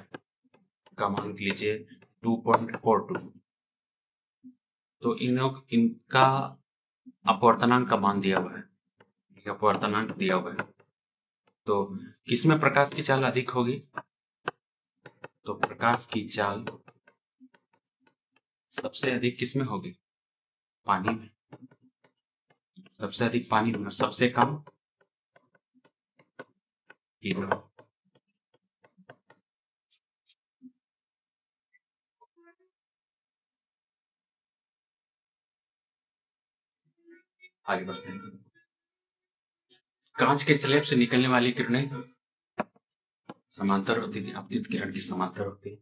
का मान लीजिए 2.42। तो इनका अपवर्तनांक का मान दिया हुआ है, अपवर्तनांक दिया हुआ है। तो किसमें प्रकाश की चाल अधिक होगी? तो प्रकाश की चाल सबसे अधिक किसमें होगी? पानी में। सबसे अधिक पानी में, सबसे कम हीरा। आगे बढ़ते हैं। कांच के स्लैब से निकलने वाली किरणें समांतर होती थी, अपतित किरण की समांतर होती है।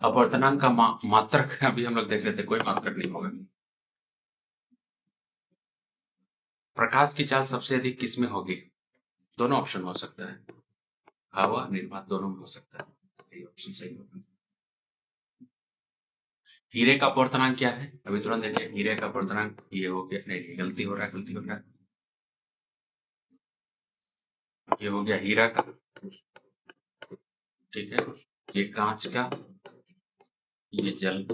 अपवर्तनांक का मात्रक अभी हम लोग देख रहे थे, कोई मात्रक नहीं होगा। प्रकाश की चाल सबसे अधिक किसमें होगी? दोनों ऑप्शन हो सकता है, हवा निर्वात दोनों में हो सकता है, ये ऑप्शन सही होगा। हीरे का अपवर्तनांक क्या है? अभी तुरंत देखिए, हीरे का अपवर्तनांक ये हो गया, नहीं गलती हो रहा है, गलती हो रहा है, ये हो गया हीरा का, ठीक है। ये कांच का, ये जल।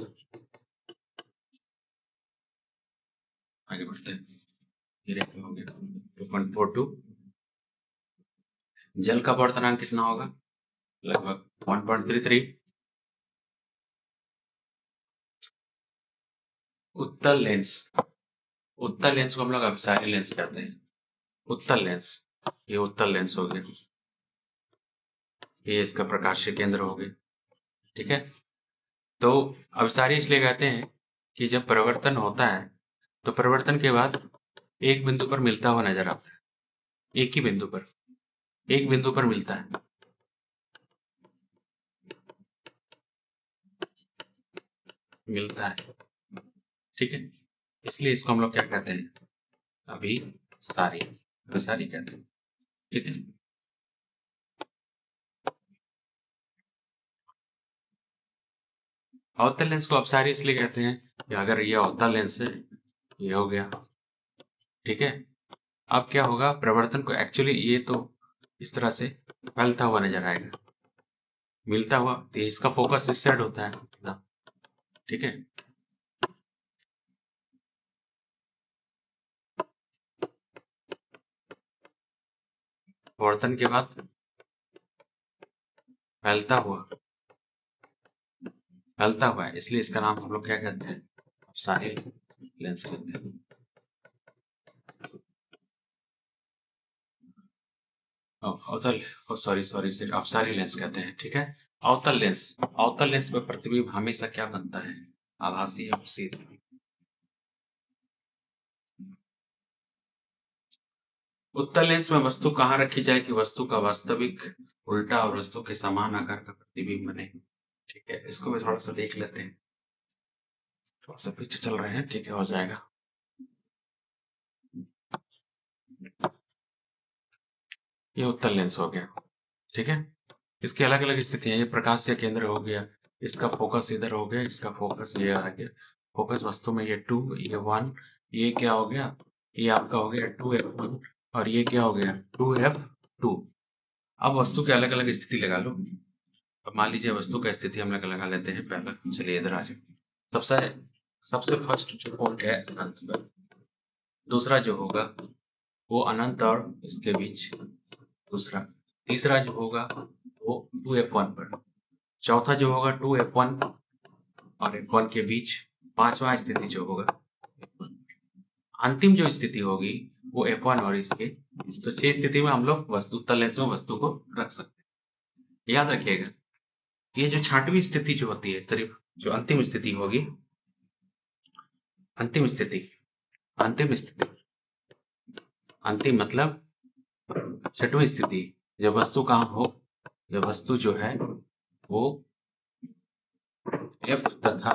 आगे बढ़ते हैं। हीरे का हो गया 2.42, जल का अपवर्तनांक कितना होगा? लगभग 1.33। उत्तल लेंस, उत्तल लेंस को हम लोग अभिसारी लेंस कहते हैं। उत्तल लेंस, ये उत्तल लेंस हो गया, ये इसका प्रकाशीय केंद्र हो गया, ठीक है। तो अभिसारी इसलिए कहते हैं कि जब परिवर्तन होता है तो परिवर्तन के बाद एक बिंदु पर मिलता हुआ नजर आता है, एक ही बिंदु पर, एक बिंदु पर मिलता है, मिलता है, ठीक है। इसलिए इसको हम लोग क्या कहते हैं? अभिसारी, अभिसारी कहते हैं, ठीक है। अवतल लेंस को अपसारी इसलिए कहते हैं कि अगर ये अवतल लेंस है, ये हो गया, ठीक है। अब क्या होगा, प्रवर्तन को एक्चुअली ये तो इस तरह से फैलता हुआ नजर आएगा, मिलता हुआ, तो इसका फोकस इस साइड होता है ना, ठीक है। प्रवर्तन के बाद फैलता हुआ, फैलता हुआ है, इसलिए इसका नाम हम लोग क्या कहते हैं? अपसारी लेंस कहते हैं। अवतल, सॉरी सॉरी सिर्फ अपसारी लेंस कहते हैं, ठीक है। अवतल लेंस में प्रतिबिंब हमेशा क्या बनता है? आभासी या सीधा। उत्तल लेंस में वस्तु कहाँ रखी जाए कि वस्तु का वास्तविक उल्टा और वस्तु के समान आकार का प्रतिबिंब बने? ठीक है, इसको भी थोड़ा सा देख लेते हैं। थोड़ा सा पीछे चल रहे हैं, ठीक है, हो जाएगा। ये उत्तल लेंस हो गया, ठीक है। इसकी अलग अलग स्थितियां, ये प्रकाश या केंद्र हो गया, इसका फोकस इधर हो गया, इसका फोकस ये आ गया। फोकस वस्तु में ये 2, ये 1, ये क्या हो गया? ये आपका हो गया 2f1, और ये क्या हो गया? 2f2। अब वस्तु की अलग अलग स्थिति लगा लो। अब मान लीजिए वस्तु का स्थिति हम लोग लगा लेते हैं पहला। चलिए इधर आ जाओ। सबसे सबसे फर्स्ट जो पॉइंट है अनंत पर, दूसरा जो होगा वो अनंत और इसके बीच, दूसरा। तीसरा जो होगा वो 2f1 पर, चौथा जो होगा 2f1 और f1 के बीच, पांचवा स्थिति जो होगा, अंतिम जो स्थिति होगी वो f1 और इसके। तो 6 स्थिति में हम लोग वस्तु उत्तल लेंस में वस्तु को रख सकते हैं। याद रखिएगा, ये जो छठवीं स्थिति जो होती है, सिर्फ जो अंतिम स्थिति होगी, अंतिम स्थिति, अंतिम स्थिति, अंतिम मतलब छठवीं स्थिति, जब वस्तु कहाँ हो, जब वस्तु जो है वो f तथा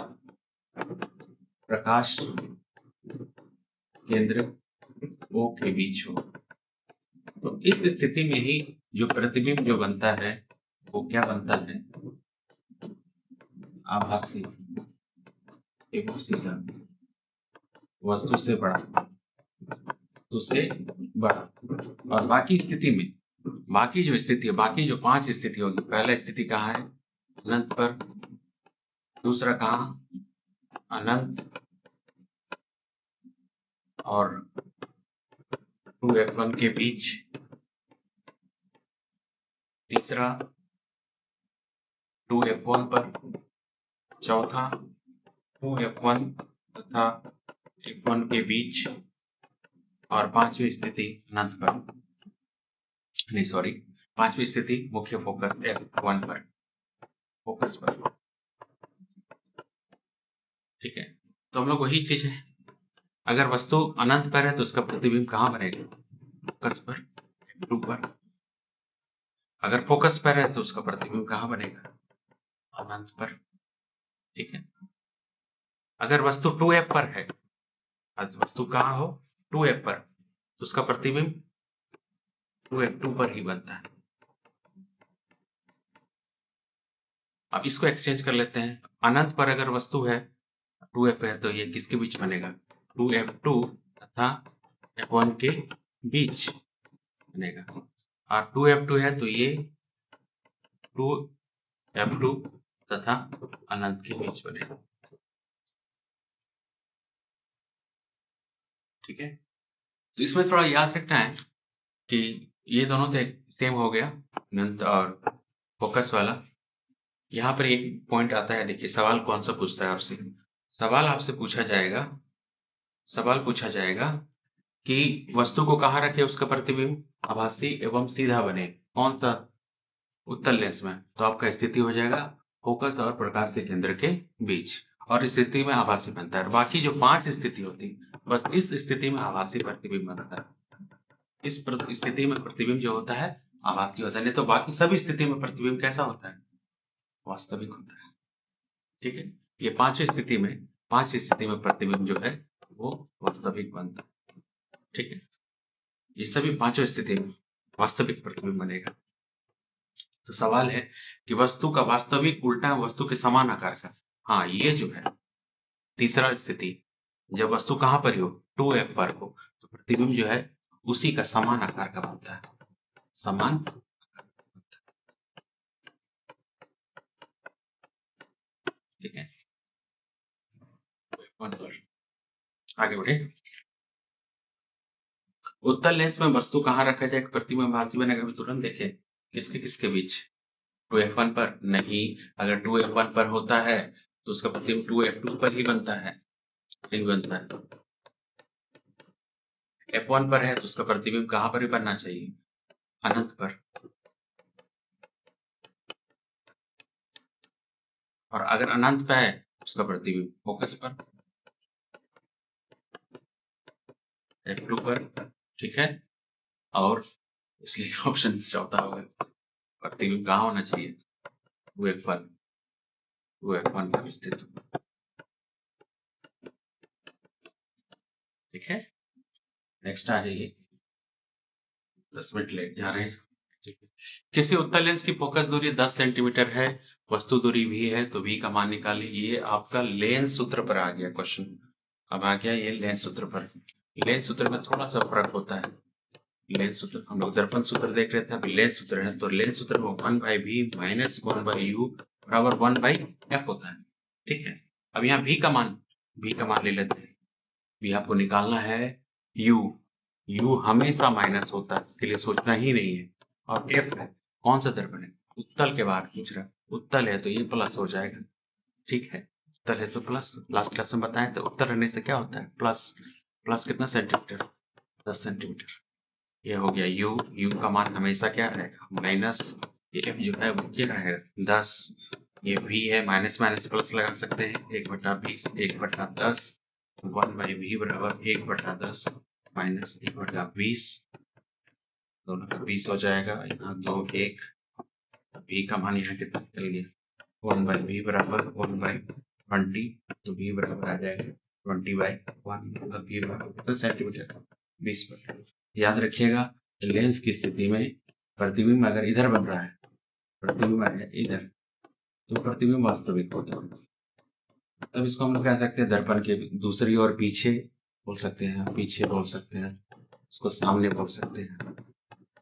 प्रकाश केंद्र O के बीच हो, तो इस स्थिति में ही जो प्रतिबिंब जो बनता है वो क्या बनता है? आभासी एवं सीधा, वस्तु से बड़ा, वस्तु से बड़ा। और बाकी स्थिति में, बाकी जो स्थिति है, बाकी जो 5 स्थिति होगी, पहला स्थिति कहाँ है? अनंत पर। दूसरा कहाँ? अनंत और 2f1 के बीच। तीसरा 2f1 पर। चौथा 2f1 तथा f1 के बीच। और पांचवी स्थिति अनंत पर, नहीं सॉरी, पांचवी स्थिति मुख्य फोकस f1 पर, फोकस पर, ठीक है। तो हम लोग वही चीज है, अगर वस्तु अनंत पर है तो उसका प्रतिबिंब कहाँ बनेगा? फोकस पर, f2 पर। अगर फोकस पर है तो उसका प्रतिबिंब कहाँ बनेगा? अनंत पर, ठीक है। अगर वस्तु 2f पर है, वस्तु कहाँ हो? 2f पर, तो उसका प्रतिबिंब 2f2 पर ही बनता है। अब इसको एक्सचेंज कर लेते हैं। अनंत पर अगर वस्तु है 2f है तो ये किसके बीच बनेगा? 2f2 तथा f1 के बीच बनेगा। और 2f2 है तो ये 2f2 तथा अनंत के बीच बनेगा, ठीक है। तो इसमें थोड़ा याद रखना है कि ये दोनों तो सेम हो गया, अनंत और फोकस वाला। यहाँ पर एक पॉइंट आता है, देखिए सवाल कौन सा पूछता है आपसे। सवाल आपसे पूछा जाएगा, सवाल पूछा जाएगा कि वस्तु को कहाँ रखे उसका प्रतिबिंब आभासी एवं सीधा बने, कौन सा? उत्तल लेंस में। तो आपका स्थिति हो जाएगा फोकस और प्रकाश के केंद्र के बीच, और इस स्थिति में आभासी बनता है। बाकी जो 5 स्थिति होती, बस इस स्थिति में आभासी प्रतिबिंब बनता है। इस स्थिति में प्रतिबिंब जो होता है आभासी होता है, नहीं तो बाकी सभी स्थिति में प्रतिबिंब कैसा होता है? वास्तविक होता है, ठीक है। ये 5 स्थिति में, 5 स्थिति में प्रतिबिंब जो है वो वास्तविक बनता है, ठीक है। ये सभी पांचों स्थिति में वास्तविक प्रतिबिंब बनेगा। तो सवाल है कि वस्तु का वास्तविक उल्टा वस्तु के समान आकार का, हाँ ये जो है तीसरा स्थिति, जब वस्तु कहां पर हो? 2f पर हो, तो प्रतिबिंब जो है उसी का समान आकार का बनता है, समान, ठीक है। आगे बढ़े। उत्तल लेंस में वस्तु कहाँ रखा जाए प्रतिबिंब भासी बनेगा? अभी तुरंत देखे किसके किसके बीच? 2f1 पर नहीं, अगर 2f1 पर होता है तो उसका प्रतिबिंब 2f2 पर ही बनता है, नहीं बनता है। f1 पर है तो उसका प्रतिबिंब कहां पर ही बनना चाहिए? अनंत पर, और अगर अनंत पे है उसका प्रतिबिंब फोकस पर, F2 पर, ठीक है। और इसलिए ऑप्शन चौथा होगा, प्रतिबिंब कहाँ होना चाहिए, वो F1 पर स्थित, ठीक है। नेक्स्ट आ जाइए, 10 मिनट लेट जा रहे हैं, ठीक है। किसी उत्तल लेंस की फोकस दूरी 10 सेंटीमीटर है, वस्तु दूरी भी है, तो v का मान निकालिए। ये आपका लेंस सूत्र पर आ गया क्वेश्चन। अब आ गया ये लेंस सूत्र पर। लेंस सूत्र में थोड़ा सा फर्क होता है। लेंस सूत्र हम लोग दर्पण सूत्र देख रहे थे, अभी लेंस सूत्र है। तो लेंस सूत्र में 1/v माइनस 1/u बराबर 1/f होता है, ठीक है। अब यहाँ v का मान ले लेते हैं। v आपको निकालना है u हमेशा माइनस होता है, इसके लिए सोचना ही नहीं है। और f है, कौन सा दर्पण है, उत्तल के बाहर पूछ रहा है। उत्तल है तो ये प्लस हो जाएगा, ठीक है। उत्तल है तो प्लस, लास्ट क्लास में बताएं तो उत्तल रहने से क्या होता है, प्लस कितना सेंटीमीटर, 10 सेंटीमीटर। ये हो गया u का मान हमेशा क्या रहेगा, माइनस। ये f जो है वो क्या रहेगा, 10। ये v है, माइनस माइनस प्लस लगा सकते हैं, 1/20 1/10, 1/v बराबर 1/10 माइनस 1/20, दोनों का 20 हो जाएगा। यहाँ 2 1, v का मान यहाँ कितना निकल गया, 1/v बराबर 1/20, तो v बराबर आ जाएगा 20/1, मतलब v बराबर कितना सेंटीमीटर, 20 पर। याद रखिएगा, लेंस की स्थिति में प्रतिबिंब अगर इधर बन रहा है, प्रतिबिंब है इधर, तो प्रतिबिंब वास्तविक होता है। तब इसको हम लोग कह सकते हैं दर्पण के दूसरी ओर पीछे बोल सकते हैं, पीछे बोल सकते हैं, इसको सामने बोल सकते हैं।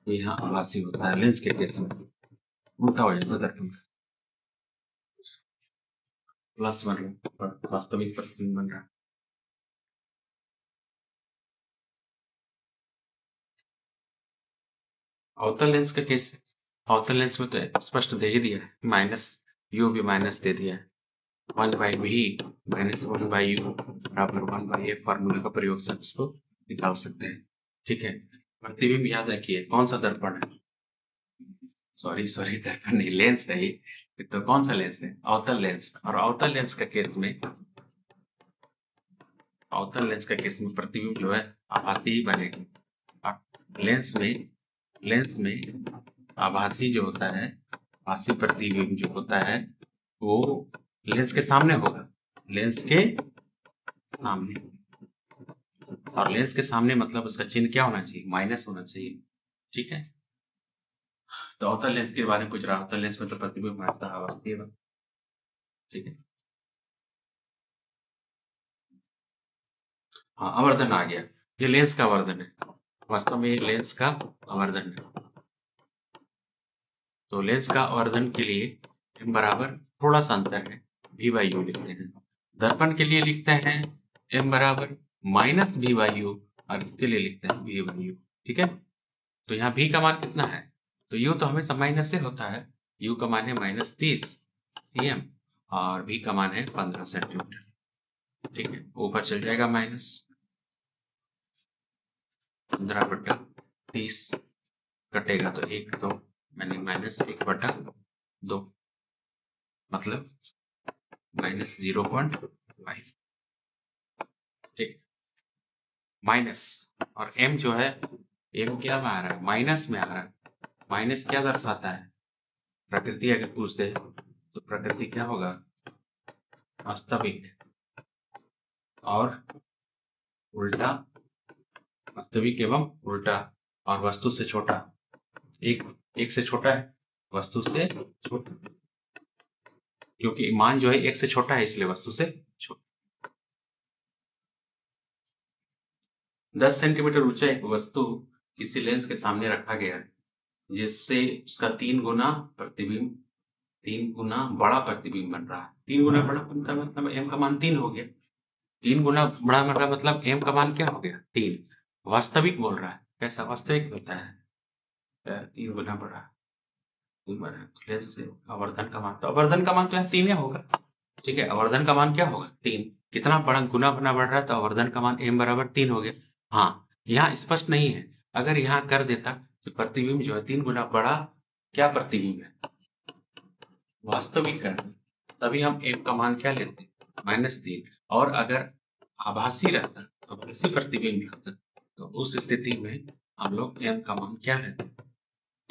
ये यहाँ आभासी होता है, लेंस के केस में उल्टा हो जाता है, दर्पण का प्लस बन रहा है, वास्तविक प्रतिबिंब बन रहा है। अवतल लेंस का केस, अवतल लेंस में तो स्पष्ट दे ही दिया है, माइनस u भी माइनस दे दिया है, 1/v माइनस 1/u बराबर 1/f फार्मूला का प्रयोग से इसको निकाल सकते हैं, ठीक है। प्रतिबिंब याद रखिए कौन सा दर्पण है, सॉरी दर्पण नहीं, लेंस है ये। तो कौन सा लेंस है, अवतल लेंस। और अवतल लेंस का केस में, अवतल लेंस का केस में प्रतिबिंब जो है आभासी ही बनेगा। लेंस में आभासी जो होता है, आभासी प्रतिबिंब जो होता है वो लेंस के सामने होगा, लेंस के सामने। और लेंस के सामने मतलब उसका चिन्ह क्या होना चाहिए, माइनस होना चाहिए, ठीक है। तो अवतल लेंस के बारे में पूछ रहा, अवतल लेंस में तो प्रतिबिंब आभासी है, ठीक है। हाँ, आवर्धन आ गया, ये लेंस का आवर्धन है, वास्तव में ये लेंस का आवर्धन है। तो लेंस का आवर्धन के लिए m बराबर थोड़ा सा अंतर है, v/u लिखते हैं। दर्पण के लिए लिखते हैं m बराबर माइनस v/u, और इसके लिए लिखते हैं v/u, ठीक है। तो यहाँ v का मान कितना है, तो u तो हमेशा माइनस से होता है, u का मान है -30 cm और v का मान है 15 सेंटीमीटर, ठीक है। ऊपर चल जाएगा माइनस, 15/30 कटेगा तो 1 2, मैंने माइनस 1/2, मतलब -0.5, ठीक। माइनस, और m जो है, m क्या में आ रहा है, माइनस में आ रहा है। माइनस क्या दर्शाता है, प्रकृति अगर पूछ दे तो प्रकृति क्या होगा, वास्तविक, और उल्टा, वास्तविक एवं उल्टा, और वस्तु से छोटा, एक से छोटा है, वस्तु से छोटा, क्योंकि मान जो है एक से छोटा है इसलिए वस्तु से छोटा। 10 सेंटीमीटर ऊंचा एक वस्तु किसी लेंस के सामने रखा गया है, जिससे उसका 3 गुना प्रतिबिंब, 3 गुना बड़ा प्रतिबिंब बन रहा है। 3 गुना बड़ा बनता है मतलब m का मान 3 हो गया। 3 गुना बड़ा मतलब m का मान क्या हो गया, 3। वास्तविक बोल रहा है, कैसा वास्तविक होता है, 3 गुना बड़ा, लेंस से आवर्धन का मान, तो आवर्धन का मान तो यहाँ 3 होगा, ठीक है। आवर्धन का मान क्या होगा, 3। कितना बड़ा गुना बना बढ़ रहा है, तो आवर्धन का मान m बराबर 3 हो गया। हाँ, यहाँ स्पष्ट नहीं है, अगर यहाँ कर देता, प्रतिबिंब जो है 3 गुना बड़ा क्या प्रतिबिंब है? वास्तविक है। तभी हम m का मान क्या लेते हैं? -3। और अगर आभासी रहता, आभासी प्रतिबिंब रहता, तो उस स्थिति में हम लोग m का मान क्या लेते हैं?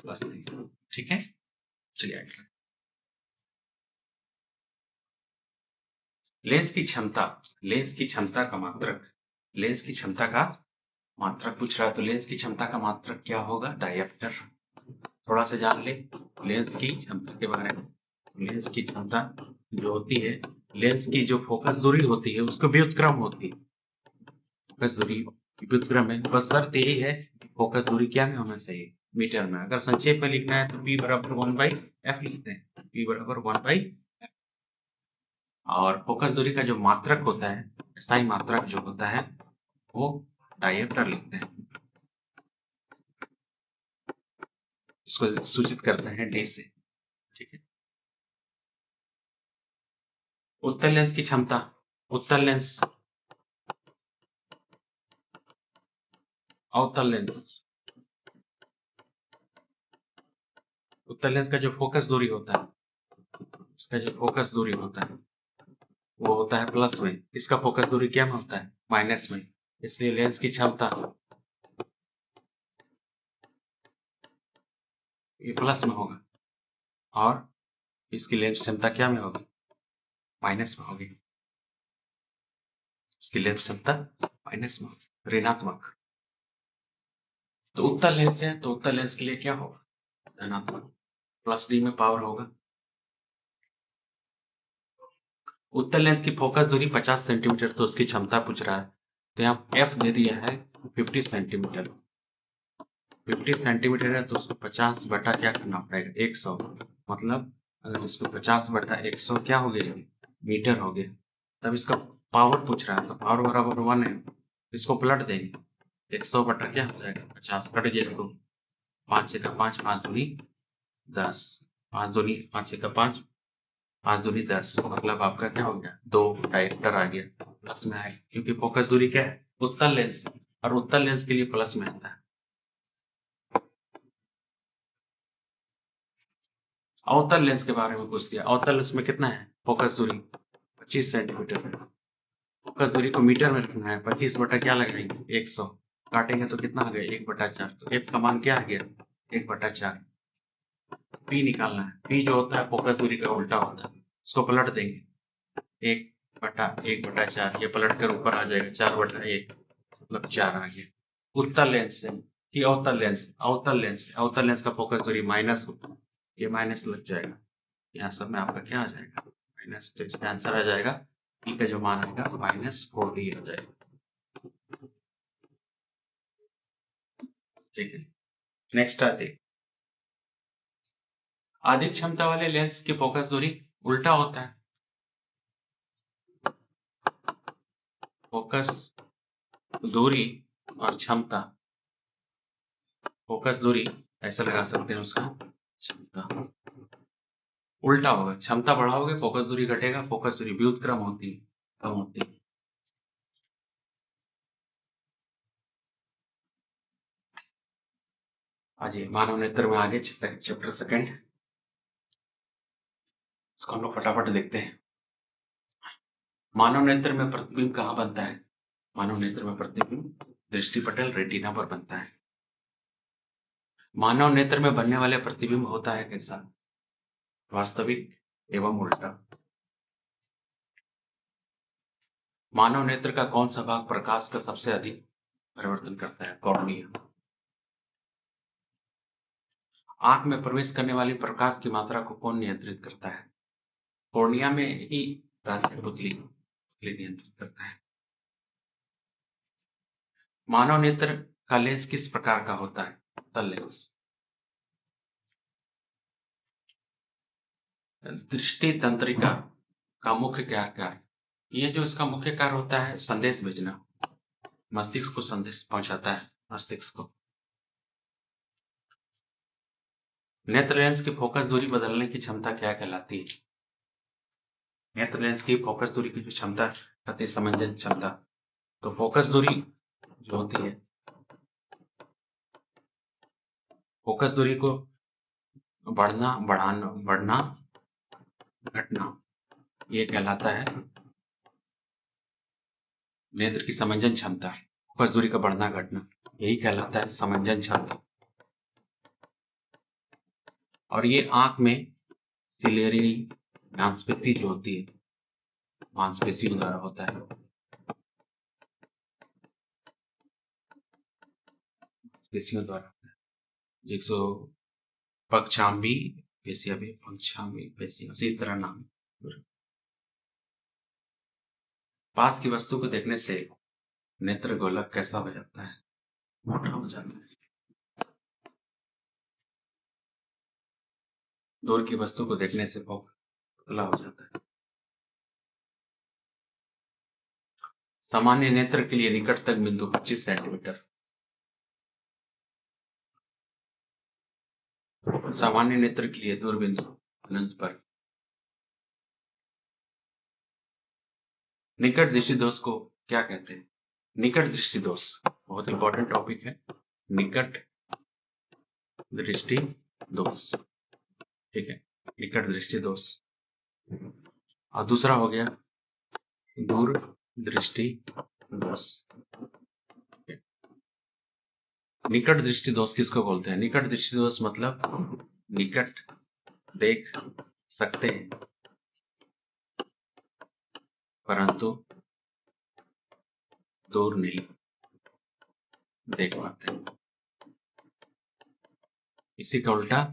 +3। ठीक है, चलिए आगे। लेंस की क्षमता, लेंस की क्षमता का मात्रक, लेंस की क्षमता का मात्रक पूछ रहा है, तो लेंस की क्षमता का मात्रक क्या होगा? डायप्टर। थोड़ा सा जान ले लेंस की क्षमता के बारे में। लेंस की क्षमता जो होती है, लेंस की जो फोकस दूरी होती है उसको व्युत्क्रम होती है। फोकस दूरी व्युत्क्रम है, बस शर्त यही है फोकस दूरी क्या में होना चाहिए? मीटर में। अगर संक्षेप में लिखना है तो P बराबर 1/f लिखते हैं, P बराबर 1/f। और फोकस दूरी का जो मात्रक होता है, SI मात्रक जो होता है, वो डायप्टर लिखते हैं। इसको सूचित करते हैं D से। ठीक है। उत्तल लेंस की क्षमता, उत्तल लेंस, अवतल लेंस, उत्तल लेंस का जो फोकस दूरी होता है, इसका जो फोकस दूरी होता है वो होता है प्लस में, इसका फोकस दूरी क्या में होता है? माइनस में। इसलिए लेंस की क्षमता ये प्लस में होगा और इसकी लेंस क्षमता क्या में होगी? माइनस में होगी। इसकी लेंस क्षमता माइनस में होगी, ऋणात्मक। तो उत्तल लेंस है तो उत्तल लेंस के लिए क्या होगा? धनात्मक, प्लस डी में पावर होगा। उत्तल लेंस की फोकस दूरी 50 सेंटीमीटर, तो उसकी क्षमता पूछ रहा है, तो यहाँ एफ दे दिया है 50 सेंटीमीटर। 50 सेंटीमीटर है तो उसको 50 बटा क्या करना पड़ेगा? 100। मतलब अगर इसको 50 बटा 100 क्या हो गया? मीटर हो गया। तब इसका पावर पूछ रहा है, तो पावर बराबर 1 है, इसको पलट देंगे। 100 बटा क्या हो जाएगा? 50 कट गया तो 5 का 5, 5 दूनी 10, 5 दूनी 5 का 5, 5 दूनी 10, मतलब आपका क्या हो गया? 2 डायप्टर आ गया, प्लस में आएगा, क्योंकि फोकस दूरी क्या है? उत्तल लेंस, और उत्तल लेंस के लिए प्लस में आता है। अवतल लेंस के बारे में पूछ दिया। अवतल लेंस में कितना है फोकस दूरी? 25 सेंटीमीटर है। फोकस दूरी को मीटर में रखना है, 25 बटा क्या लगाएंगे? 100, काटेंगे तो कितना आ गया? 1/4। तो एफ का मान क्या आ गया? 1/4। पी निकालना है, पी जो होता है फोकस दूरी का उल्टा होता है, इसको पलट देंगे। 1/4, ये पलट कर ऊपर आ जाएगा 4/1, मतलब 4 आ गया। उत्तल लेंस है कि अवतल लेंस? अवतल लेंस, अवतल लेंस का फोकस दूरी माइनस होता है, ये माइनस लग जाएगा, यहाँ सब में आपका क्या आ जाएगा? माइनस। तो इसका आंसर आ जाएगा पी का जो मान आएगा -4d आ जाएगा। ठीक है, नेक्स्ट आते, अधिक क्षमता वाले लेंस की फोकस दूरी उल्टा होता है। फोकस दूरी और क्षमता, फोकस दूरी ऐसा लगा सकते हैं उसका, क्षमता उल्टा होगा। क्षमता बढ़ाओगे फोकस दूरी घटेगा, फोकस दूरी व्युत्क्रम होती है, कम होती है। आज मानव नेत्र में आगे चैप्टर सेकंड, इसको हम लोग फटाफट देखते हैं। मानव नेत्र में प्रतिबिंब कहाँ बनता है? मानव नेत्र में प्रतिबिंब दृष्टिपटल रेटिना पर बनता है। मानव नेत्र में बनने वाले प्रतिबिंब होता है कैसा? वास्तविक एवं उल्टा। मानव नेत्र का कौन सा भाग प्रकाश का सबसे अधिक परिवर्तन करता है? कॉर्निया। आंख में प्रवेश करने वाली प्रकाश की मात्रा को कौन नियंत्रित करता है? कॉर्निया में ही पुतली नियंत्रित करता है। मानव नेत्र का लेंस किस प्रकार का होता है? उत्तल लेंस। दृष्टि तंत्रिका का मुख्य कार्य है, ये जो इसका मुख्य कार्य होता है संदेश भेजना, मस्तिष्क को संदेश पहुंचाता है, मस्तिष्क को। नेत्र लेंस की फोकस दूरी बदलने की क्षमता क्या कहलाती है? नेत्र लेंस की फोकस दूरी की जो क्षमता कहते हैं समंजस क्षमता। तो फोकस दूरी जो होती है फोकस दूरी को बढ़ना घटना ये कहलाता है नेत्र की समंजन क्षमता। फोकस दूरी का बढ़ना घटना यही कहलाता है समंजन क्षमता। और ये आंख में सिलेरी मांसपेशी जो होती है, मांसपेशियों द्वारा होता है। मांसपेशियों द्वारा एक सौ पक्षाम्बी पेशियां भी पक्षाम्बी पेशियां इसी तरह नाम। पास की वस्तु को देखने से नेत्र गोलक कैसा हो जाता है? मोटा हो जाता है। दूर की वस्तु को देखने से पतला हो जाता है। सामान्य नेत्र के लिए निकटतम बिंदु 25 सेंटीमीटर। सामान्य नेत्र के लिए दूर बिंदु अनंत पर। निकट दृष्टि दोष को क्या कहते हैं? निकट दृष्टि दोष बहुत इंपॉर्टेंट टॉपिक है। निकट दृष्टि दोष, ठीक है, निकट दृष्टि दोष। और दूसरा हो गया दूर दृष्टि दोष। निकट दृष्टि दोष किसको बोलते हैं? निकट दृष्टि दोष मतलब निकट देख सकते हैं परंतु दूर नहीं देख पाते। इसी का उल्टा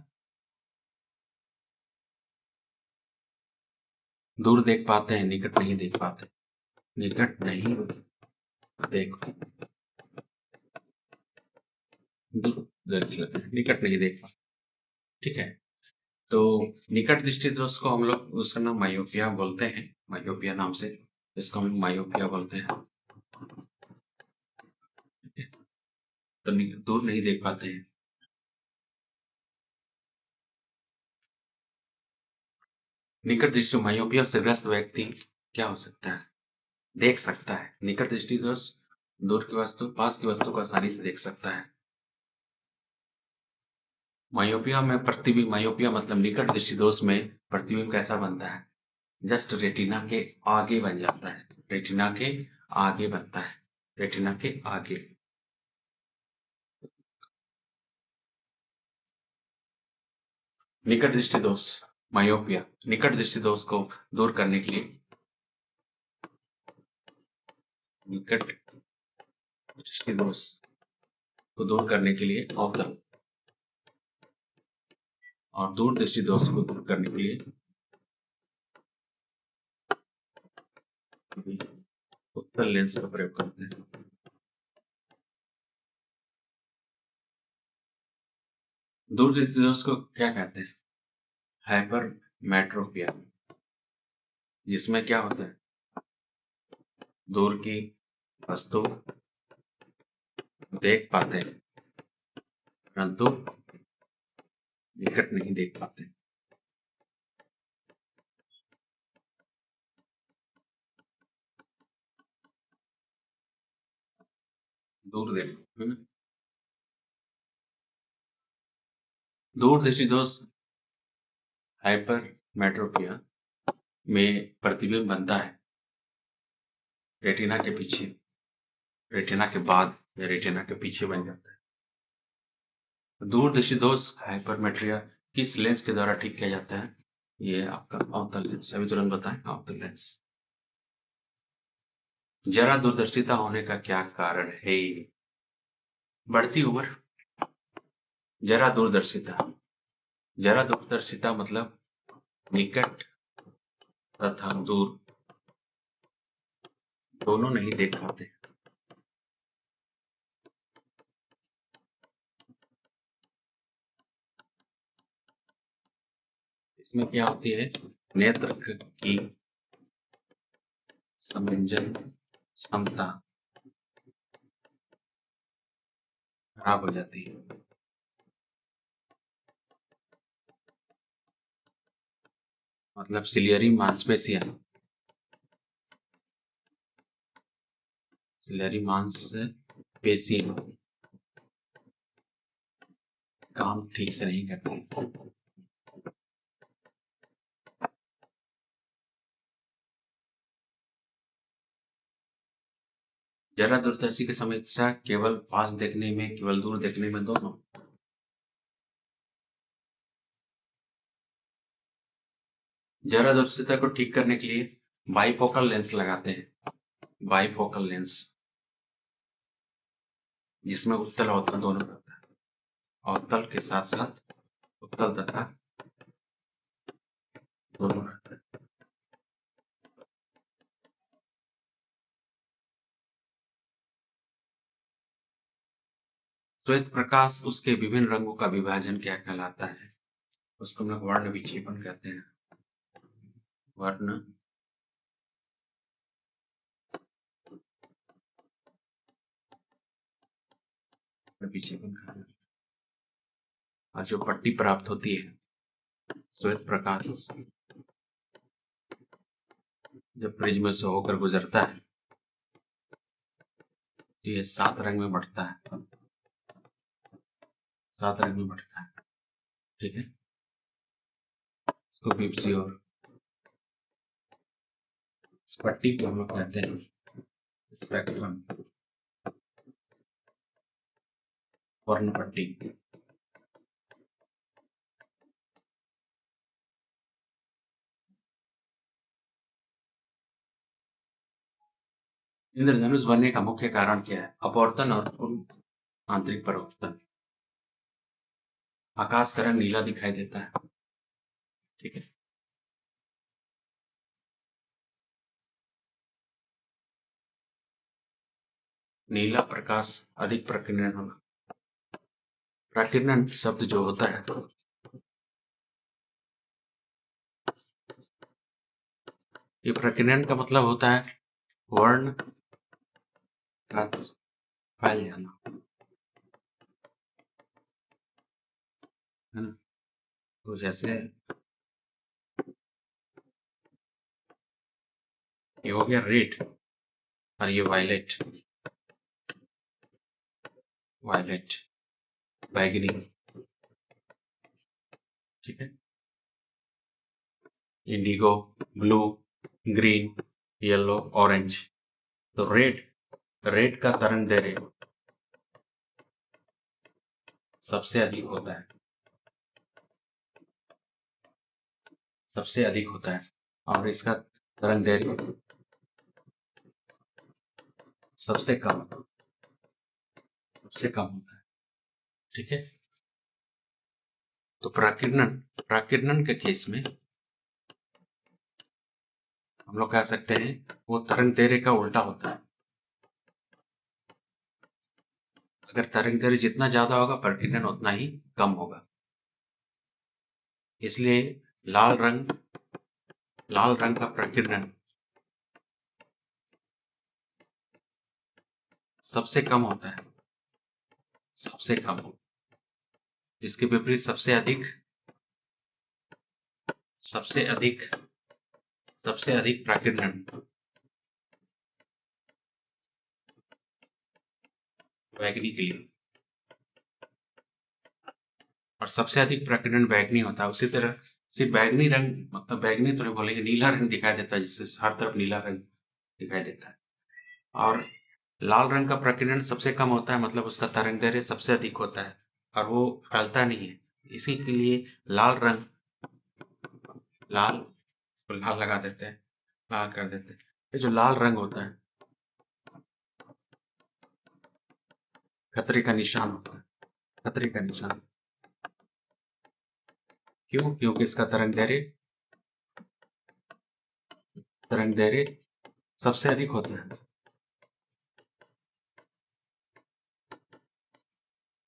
दूर देख पाते हैं, निकट नहीं देख पाते। निकट नहीं देख निकट नहीं देख पाते, ठीक है। तो निकट दृष्टि दोष को हम लोग उसका नाम मायोपिया बोलते हैं। मायोपिया नाम से इसको हम मायोपिया बोलते हैं। तो दूर नहीं देख पाते हैं। निकट दृष्टि मायोपिया से ग्रस्त व्यक्ति क्या हो सकता है? देख सकता है। निकट दृष्टि दोष दूर की वस्तु पास की वस्तु को आसानी से देख सकता है। मायोपिया में प्रतिबिंब, मायोपिया मतलब निकट दृष्टि दोष में प्रतिबिंब कैसा बनता है? जस्ट रेटिना के आगे बन जाता है। रेटिना के आगे बनता है। रेटिना के आगे। निकट दृष्टि दोष मायोपिया, निकट दृष्टि दोष को दूर करने के लिए निकट दृष्टि दोष को दूर करने के लिए अवतल और दूर दृष्टि दोष को दूर करने के लिए उत्तल लेंस का प्रयोग करते हैं। दूर दृष्टि दोष को क्या कहते हैं? हाइपरमेट्रोपिया, जिसमें क्या होता है? दूर की वस्तु देख पाते हैं परंतु निकट नहीं देख पाते। दूर देख है ना? दूर दृष्टि दोष हाइपरमेट्रोपिया में प्रतिबिंब बनता है रेटिना के पीछे, रेटिना के बाद या रेटिना के पीछे बन जाता है। दूर दृष्टि दोष हाइपरमेट्रिया किस लेंस के द्वारा ठीक किया जाता है? ये आपका अवतल लेंस। अभी तुरंत बताएं, अवतल लेंस। जरा दूरदर्शिता होने का क्या कारण है? बढ़ती उम्र। जरा दूरदर्शिता, जरा दूरदर्शिता मतलब निकट तथा दूर दोनों नहीं देख पाते। इसमें क्या होती है? नेत्र की समंजन क्षमता खराब हो जाती है। मतलब सिलियरी मांसपेशियां, सिलियरी मांसपेशियां काम ठीक से नहीं करते। जरा दूरदर्शी की समस्या केवल पास देखने में, केवल दूर देखने में, दोनों। जरा दूरदर्शिता को ठीक करने के लिए बाइफोकल लेंस लगाते हैं। बाइफोकल लेंस जिसमें उत्तल अवतल दोनों रहता है, अवतल के साथ साथ उत्तल तथा दोनों रहता है। श्वेत प्रकाश उसके विभिन्न रंगों का विभाजन क्या कहलाता है? उसको हम लोग वर्ण विक्षेपण कहते हैं। वर्ण विक्षेपण कहते हैं। और जो पट्टी प्राप्त होती है श्वेत प्रकाश जब प्रिज्म से होकर गुजरता है तो ये 7 रंग में बढ़ता है, 7 रंग में बढ़ता है। ठीक है, इसको किसी और इस पट्टी को हम लोग कहते हैं स्पेक्ट्रम, वर्ण पट्टी। इंद्रधनुष बनने का मुख्य कारण क्या है? अपवर्तन और पूर्ण आंतरिक परावर्तन। आकाश का रंग नीला दिखाई देता है। ठीक है, नीला प्रकाश अधिक प्रकीर्णन होगा। प्रकीर्णन शब्द जो होता है ये प्रकीर्णन का मतलब होता है वर्ण का फैल जाना, है ना। तो जैसे ये हो गया रेड और ये वायलेट, वायलेट बैगनी। ठीक है, Indigo, blue, green, yellow, orange. तो रेड, रेड का तरंग दैर्ध्य सबसे अधिक होता है, सबसे अधिक होता है। और इसका तरंग दैर्ध्य सबसे कम, सबसे कम होता है। ठीक है, तो प्राकीर्णन, प्राकीर्णन के केस में हम लोग कह सकते हैं वो तरंग दैर्ध्य का उल्टा होता है। अगर तरंग दैर्ध्य जितना ज्यादा होगा प्रकीर्णन उतना ही कम होगा। इसलिए लाल रंग, लाल रंग का प्रकीर्णन सबसे कम होता है, सबसे कम। इसके विपरीत सबसे अधिक, सबसे अधिक, सबसे अधिक प्रकीर्णन बैगनी के लिए, और सबसे अधिक प्रकीर्णन बैगनी होता है। उसी तरह सिर्फ बैगनी रंग, मतलब बैगनी तो नहीं बोलेंगे, नीला रंग दिखाई देता है, जिससे हर तरफ नीला रंग दिखाई देता है। और लाल रंग का प्रकीर्णन सबसे कम होता है, मतलब उसका तरंग दैर्ध्य सबसे अधिक होता है और वो फैलता नहीं है। इसी के लिए लाल रंग, लाल, लाल लगा देते हैं, लाल कर देते हैं। ये जो लाल रंग होता है खतरे का निशान होता है, खतरे का निशान। क्यों? क्योंकि इसका तरंग दैर्ध्य, तरंग दैर्ध्य सबसे अधिक होता है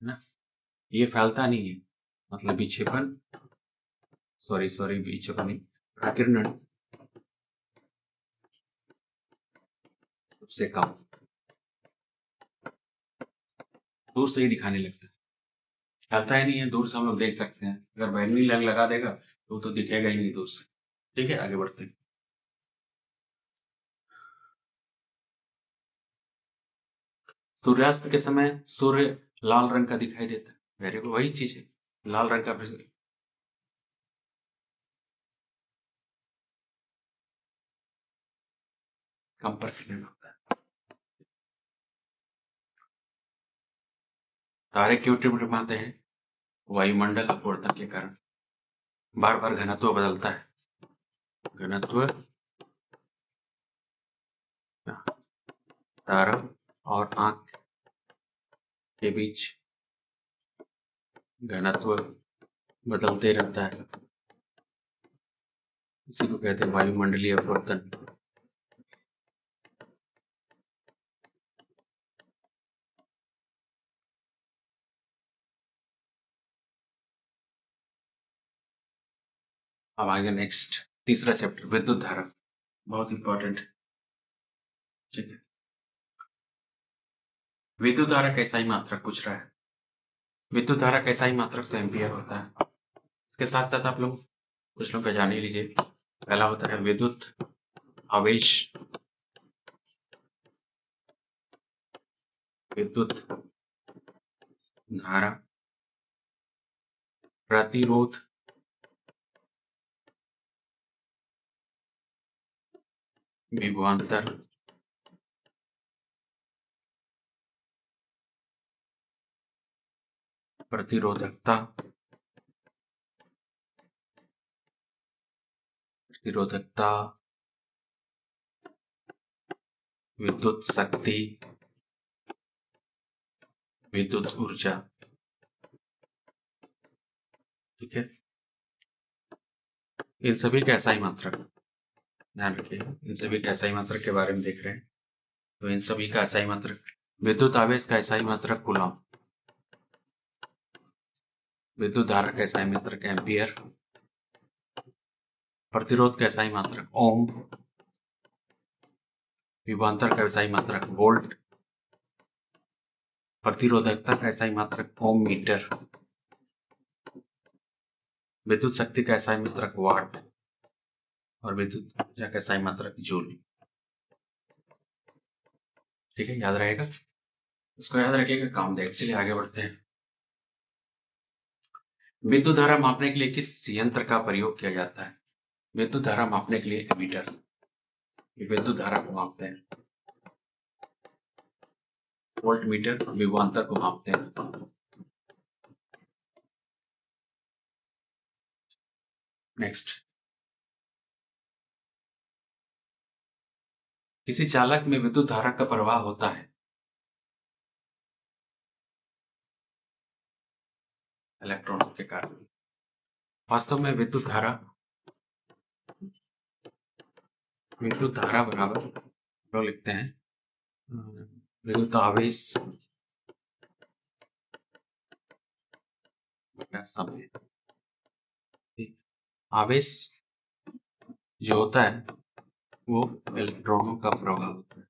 ना। ये फैलता नहीं है, मतलब विक्षेपण, सॉरी विक्षेपण नहीं, प्रकीर्णन सबसे कम, दूर से ही दिखाने लगता है, फैलता ही नहीं है। दूर से हम लोग देख सकते हैं, अगर बैगनी रंग लगा देगा तो दिखेगा ही नहीं दूर से। ठीक है, आगे बढ़ते हैं। सूर्यास्त के समय सूर्य लाल रंग का दिखाई देता है, वेरी गुड, वही चीज है। लाल रंग का फिर कंपार्टमेंट होता है। तारे क्यों टिमटिमाते हैं? वायुमंडल अपवर्तन के कारण बार बार घनत्व बदलता है। घनत्व तारा और आंख के बीच घनत्व बदलते रहता है, इसी को कहते हैं वायुमंडलीय अपवर्तन। अब आगे नेक्स्ट तीसरा चैप्टर विद्युत धारा, बहुत इंपॉर्टेंट। ठीक है, विद्युत धारा का SI मात्रक पूछ रहा है। विद्युत धारा का SI मात्रक तो एम्पियर होता है। इसके साथ साथ आप लोग कुछ लोग का जान ही लीजिए। पहला होता है विद्युत आवेश, विद्युत धारा, प्रतिरोध, विभवांतर, प्रतिरोधकता, प्रतिरोधकता, विद्युत शक्ति, विद्युत ऊर्जा। ठीक है, इन सभी का SI मात्रक ध्यान रखिएगा। इन सभी का SI मात्रक के बारे में देख रहे हैं, तो इन सभी का SI मात्रक, विद्युत आवेश का SI मात्रक कूलम, विद्युत धारा का SI मात्रक एम्पियर, प्रतिरोध का SI मात्रक ओम, विभवांतर का SI मात्रक वोल्ट, प्रतिरोधकता का SI मात्रक ओम मीटर, विद्युत शक्ति का SI मात्रक वाट और विद्युत ऊर्जा का SI मात्रक जूल। ठीक है, याद रहेगा, इसको याद रखिएगा, काम देख। चलिए आगे बढ़ते हैं। विद्युत धारा मापने के लिए किस यंत्र का प्रयोग किया जाता है? विद्युत धारा मापने के लिए एमीटर, विद्युत धारा को मापते हैं। वोल्ट मीटर विभवांतर को मापते हैं। नेक्स्ट, किसी चालक में विद्युत धारा का प्रवाह होता है इलेक्ट्रॉनों के कारण। वास्तव में विद्युत धारा बराबर तो लिखते हैं विद्युत आवेश का समय। आवेश जो होता है वो इलेक्ट्रॉनों का प्रवाह होता है,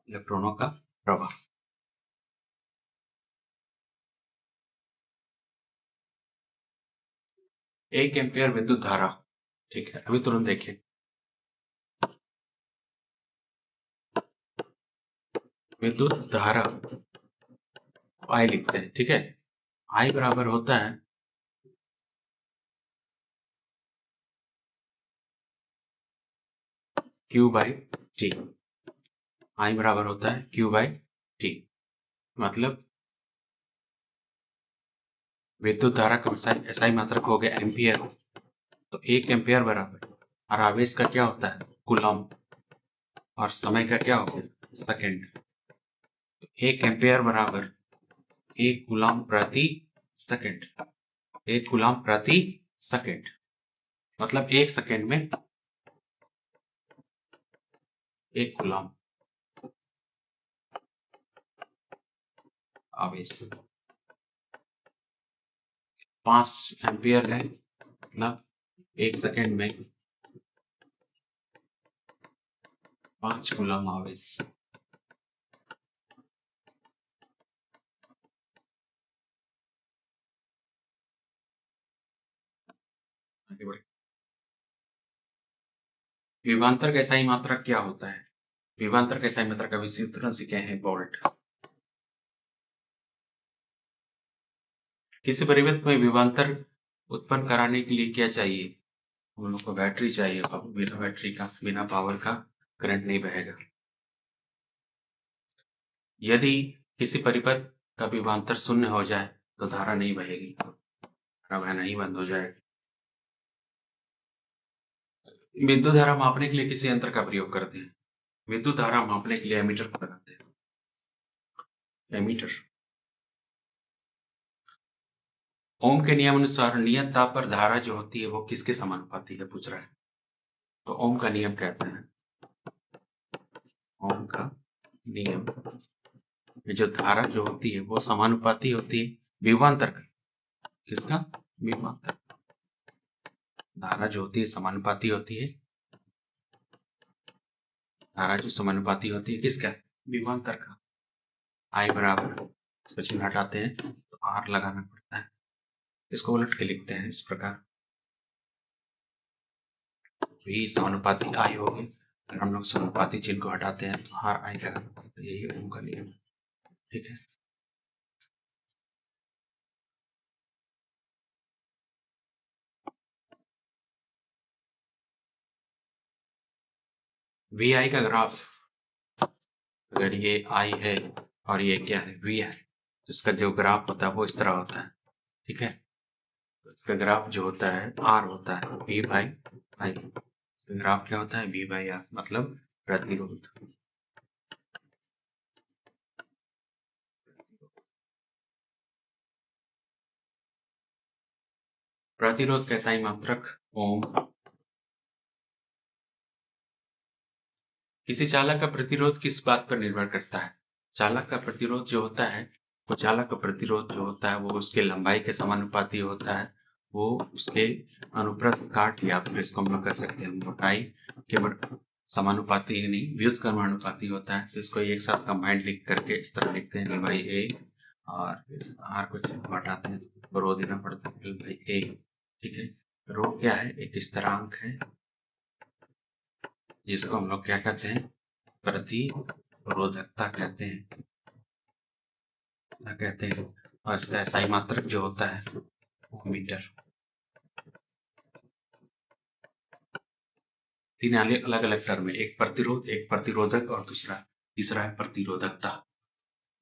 इलेक्ट्रॉनों का प्रवाह। एक एम्पियर विद्युत धारा, ठीक है, अभी तुरंत देखिए, विद्युत धारा I लिखते हैं। ठीक है, I बराबर होता है Q बाई टी। I बराबर होता है Q बाई टी। मतलब विद्युत धारा का SI मात्रक हो गया एम्पियर, तो एक एम्पियर बराबर, और आवेश का क्या होता है कूलम, और समय का क्या होता है सेकेंड। तो एक एम्पियर बराबर एक कूलम प्रति सेकेंड, एक कूलम प्रति सेकेंड, मतलब एक सेकेंड में एक कूलम आवेश। 5 एम्पियर है, मतलब एक सेकेंड में 5 कूलम आवेश। आगे बढ़े, विभवांतर का SI मात्रक क्या होता है? विभवांतर का SI मात्रक का विशुद्ध सूत्र सीखे हैं वोल्ट। किसी परिपथ में विभवांतर उत्पन्न कराने के लिए क्या चाहिए? हम लोग को बैटरी चाहिए, और बिना बैटरी का, बिना पावर का करंट नहीं बहेगा। यदि किसी परिपथ का विभवांतर शून्य हो जाए तो धारा नहीं बहेगी, धारा बहना ही बंद हो जाएगा। विद्युत धारा मापने के लिए किसी यंत्र का प्रयोग करते हैं? विद्युत धारा मापने के लिए एमीटर को लगाते हैं। एमीटर। ओम के नियम अनुसार नियत ताप पर धारा जो होती है वो किसके समानुपाती है, पूछ रहा है। तो ओम का नियम कहते हैं, ओम का नियम में जो धारा जो होती है वो समानुपाती होती है विभवांतर का। किसका? विभवांतर। धारा जो होती है समानुपाती होती है, धारा जो समानुपाती होती है किसका? विभवांतर का। आई बराबर, इसको चिन्ह हटाते हैं तो आर लगाना पड़ता है। इसको उलट के लिखते हैं इस प्रकार, V समानुपाती आई होगी। अगर हम लोग समानुपाती चिन्ह को हटाते हैं तो आर आई लगाना पड़ता है। यही ओम का नियम, ठीक है। वी आई का ग्राफ, अगर ये आई है और ये क्या है, वी है, तो इसका जो ग्राफ होता है वो इस तरह होता है, ठीक है। तो इसका ग्राफ जो होता है आर होता है वी बाई आई। ग्राफ क्या होता है? वी बाई आर, मतलब प्रतिरोध। प्रतिरोध का इकाई मात्रक ओम। किसी चालक का प्रतिरोध किस बात पर निर्भर करता है? चालक का प्रतिरोध जो होता है, वो चालक का प्रतिरोध जो होता है वो उसके लंबाई के समानुपाती होता है। वो उसके अनुप्रस्थ काट, या फिर इसको हम लोग कह सकते हैं मोटाई के समानुपाती ही नहीं, व्युत्क्रमानुपाती होता है। तो इसको एक साथ कंबाइंड लिख करके इस तरह लिखते हैं, लंबाई ए, और इस आर को हटाते हैं तो रो देना पड़ता है, लंबाई ए, ठीक है। रो क्या है? एक स्थिरांक है जिसको हम लोग क्या कहते हैं? प्रतिरोधकता कहते हैं, क्या कहते हैं। और इसका इकाई मात्रक जो होता है मीटर। तीन अलग अलग टर्म है, एक प्रतिरोध, एक प्रतिरोधक, और दूसरा तीसरा है प्रतिरोधकता।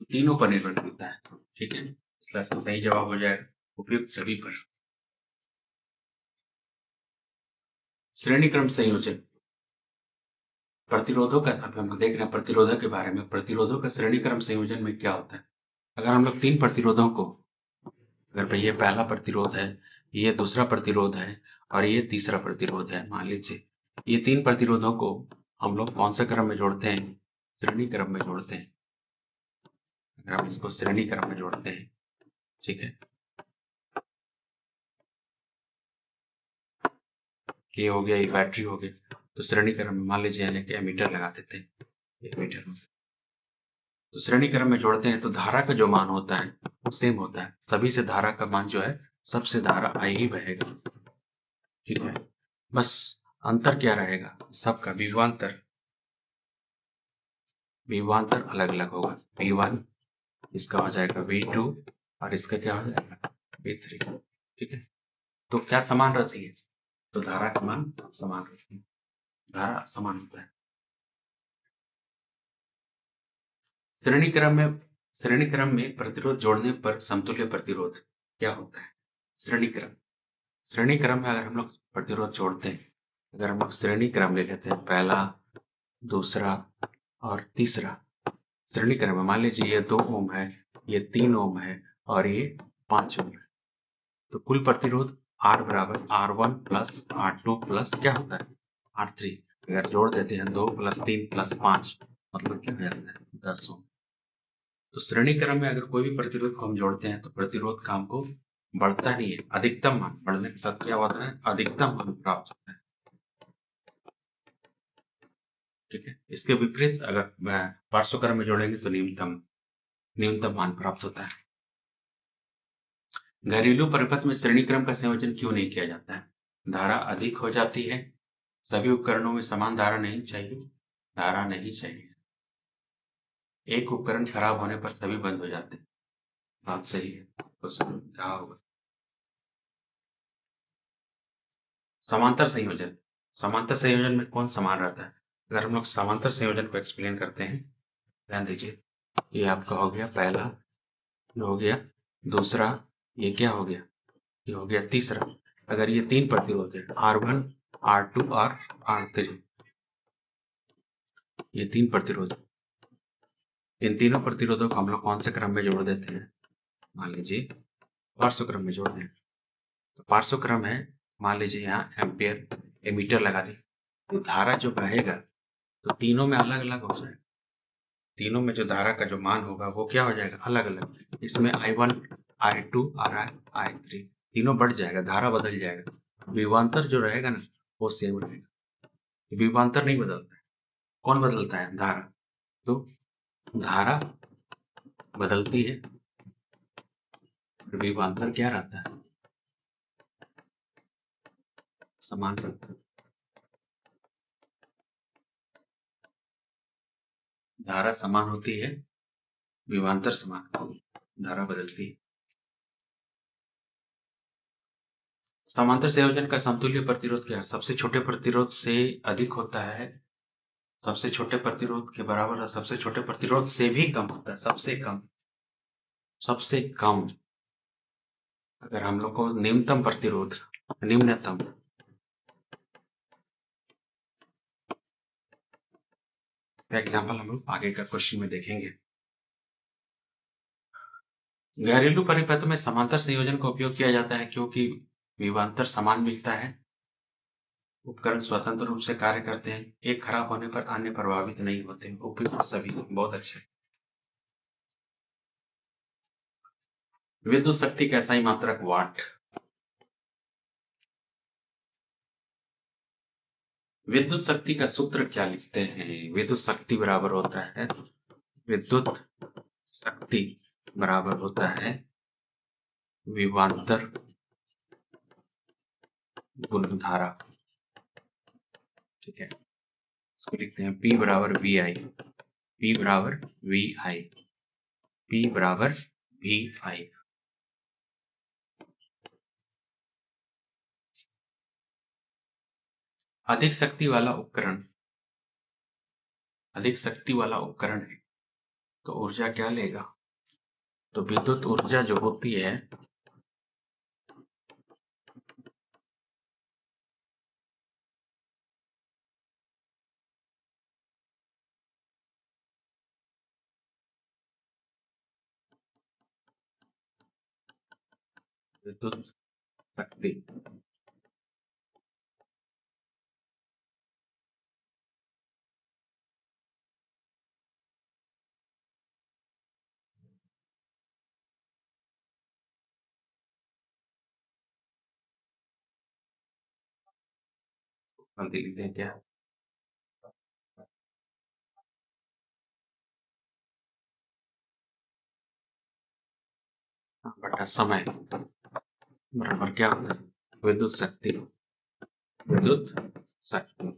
तीनों पर निर्भर करता है, ठीक है। इसलिए इसका सही जवाब हो जाएगा उपयुक्त सभी पर। श्रेणी क्रम संयोजन प्रतिरोधों का, हम देख रहे हैं प्रतिरोधक के बारे में। प्रतिरोधों का श्रेणी क्रम संयोजन में क्या होता है? अगर हम लोग तीन प्रतिरोधों को, अगर भाई ये पहला प्रतिरोध है, ये दूसरा प्रतिरोध है, और ये तीसरा प्रतिरोध है, मान लीजिए ये तीन प्रतिरोधों को हम लोग कौन से क्रम में जोड़ते हैं? श्रेणी क्रम में जोड़ते हैं। अगर हम इसको श्रेणी क्रम में जोड़ते हैं, ठीक है, ये हो गया, ये बैटरी हो गया, तो श्रेणी क्रम में मान लीजिए लेके एमीटर लगा देते हैं, एमीटर में तो श्रेणी क्रम में जोड़ते हैं तो धारा का जो मान होता है वो सेम होता है। सभी से धारा का मान जो है, सबसे धारा आई ही बहेगा, ठीक है। बस अंतर क्या रहेगा? सबका विभवांतर, विभवांतर अलग अलग होगा। V1 इसका हो जाएगा V2, और इसका क्या हो जाएगा? V3, ठीक है। तो क्या समान रहती है? तो धारा का मान समान रहती है, धारा समान होता है। श्रेणी क्रम में प्रतिरोध जोड़ने पर समतुल्य प्रतिरोध क्या होता है? श्रेणी क्रम में अगर हम लोग प्रतिरोध जोड़ते हैं, अगर हम लोग श्रेणी क्रम ले लेते हैं, पहला, दूसरा और तीसरा, श्रेणी क्रम में मान लीजिए ये 2 ओम है, ये 3 ओम है, और ये 5 ओम है, तो कुल प्रतिरोध R बराबर R1 प्लस R2 प्लस क्या होता है? R3। अगर जोड़ देते हैं 2 प्लस 3 प्लस 5, मतलब क्या हो जाता है? 10 ओम। तो श्रेणी क्रम में अगर कोई भी प्रतिरोध को हम जोड़ते हैं तो प्रतिरोध का हमको बढ़ता नहीं है, अधिकतम मान बढ़ने के साथ क्या होता है? अधिकतम मान प्राप्त होता है, ठीक है। इसके विपरीत अगर पार्श्व में जोड़ेंगे तो न्यूनतम मान प्राप्त होता है। घरेलू परिपथ में श्रेणी क्रम का संयोजन क्यों नहीं किया जाता है? धारा अधिक हो जाती है, सभी उपकरणों में समान धारा नहीं चाहिए, धारा नहीं चाहिए, एक उपकरण खराब होने पर सभी बंद हो जाते हैं, बात सही है। तो क्या होगा? समांतर संयोजन। समांतर संयोजन में कौन समान रहता है? अगर हम लोग समांतर संयोजन को एक्सप्लेन करते हैं, ध्यान दीजिए, ये आपका हो गया पहला, ये हो गया दूसरा, ये क्या हो गया? ये हो गया तीसरा। अगर ये 3 प्रतिरोध है, R1, R2 और R3, ये 3 प्रतिरोध, इन तीनों प्रतिरोधों को हम लोग कौन से क्रम में जोड़ देते हैं? मान लीजिए पार्श्व क्रम में जोड़ दें। तो पार्श्व क्रम है, मान लीजिए यहाँ एम्पियर, एमीटर लगा दी, तो धारा जो बहेगा तो तीनों में अलग अलग हो जाएगा। तीनों में जो धारा का जो मान होगा वो क्या हो जाएगा? अलग अलग। इसमें I1, I2 और I3 तीनों बढ़ जाएगा, धारा बदल जाएगा। विभवांतर जो रहेगा ना वो सेम रहेगा। विभवांतर नहीं बदलता है। कौन बदलता है? धारा। तो धारा बदलती है, विभवांतर क्या रहता है? समान रहता है। धारा समान होती है, विभवांतर समान होती है, धारा बदलती है। समांतर संयोजन का समतुल्य प्रतिरोध क्या है? सबसे छोटे प्रतिरोध से अधिक होता है, सबसे छोटे प्रतिरोध के बराबर है, सबसे छोटे प्रतिरोध से भी कम होता है, सबसे कम। सबसे कम अगर हम लोग को न्यूनतम प्रतिरोध, निम्नतम, एग्जाम्पल हम लोग आगे का क्वेश्चन में देखेंगे। घरेलू परिपथ में समांतर संयोजन का उपयोग किया जाता है क्योंकि विभवांतर समान मिलता है, उपकरण स्वतंत्र रूप से कार्य करते हैं, एक खराब होने पर अन्य प्रभावित नहीं होते। उपयुक्त सभी, बहुत अच्छे। विद्युत शक्ति का SI मात्रक वाट। विद्युत शक्ति का सूत्र क्या लिखते हैं? विद्युत शक्ति बराबर होता है, विद्युत शक्ति बराबर होता है विभवांतर गुणन धारा। ठीक है, इसको लिखते हैं P बराबर VI, P बराबर VI, P बराबर VI। अधिक शक्ति वाला उपकरण, अधिक शक्ति वाला उपकरण है तो ऊर्जा क्या लेगा? तो विद्युत ऊर्जा जो होती है, विद्युत शक्ति, हम लिखते हैं क्या? बटा समय बराबर क्या होता है? विद्युत शक्ति, विद्युत शक्ति।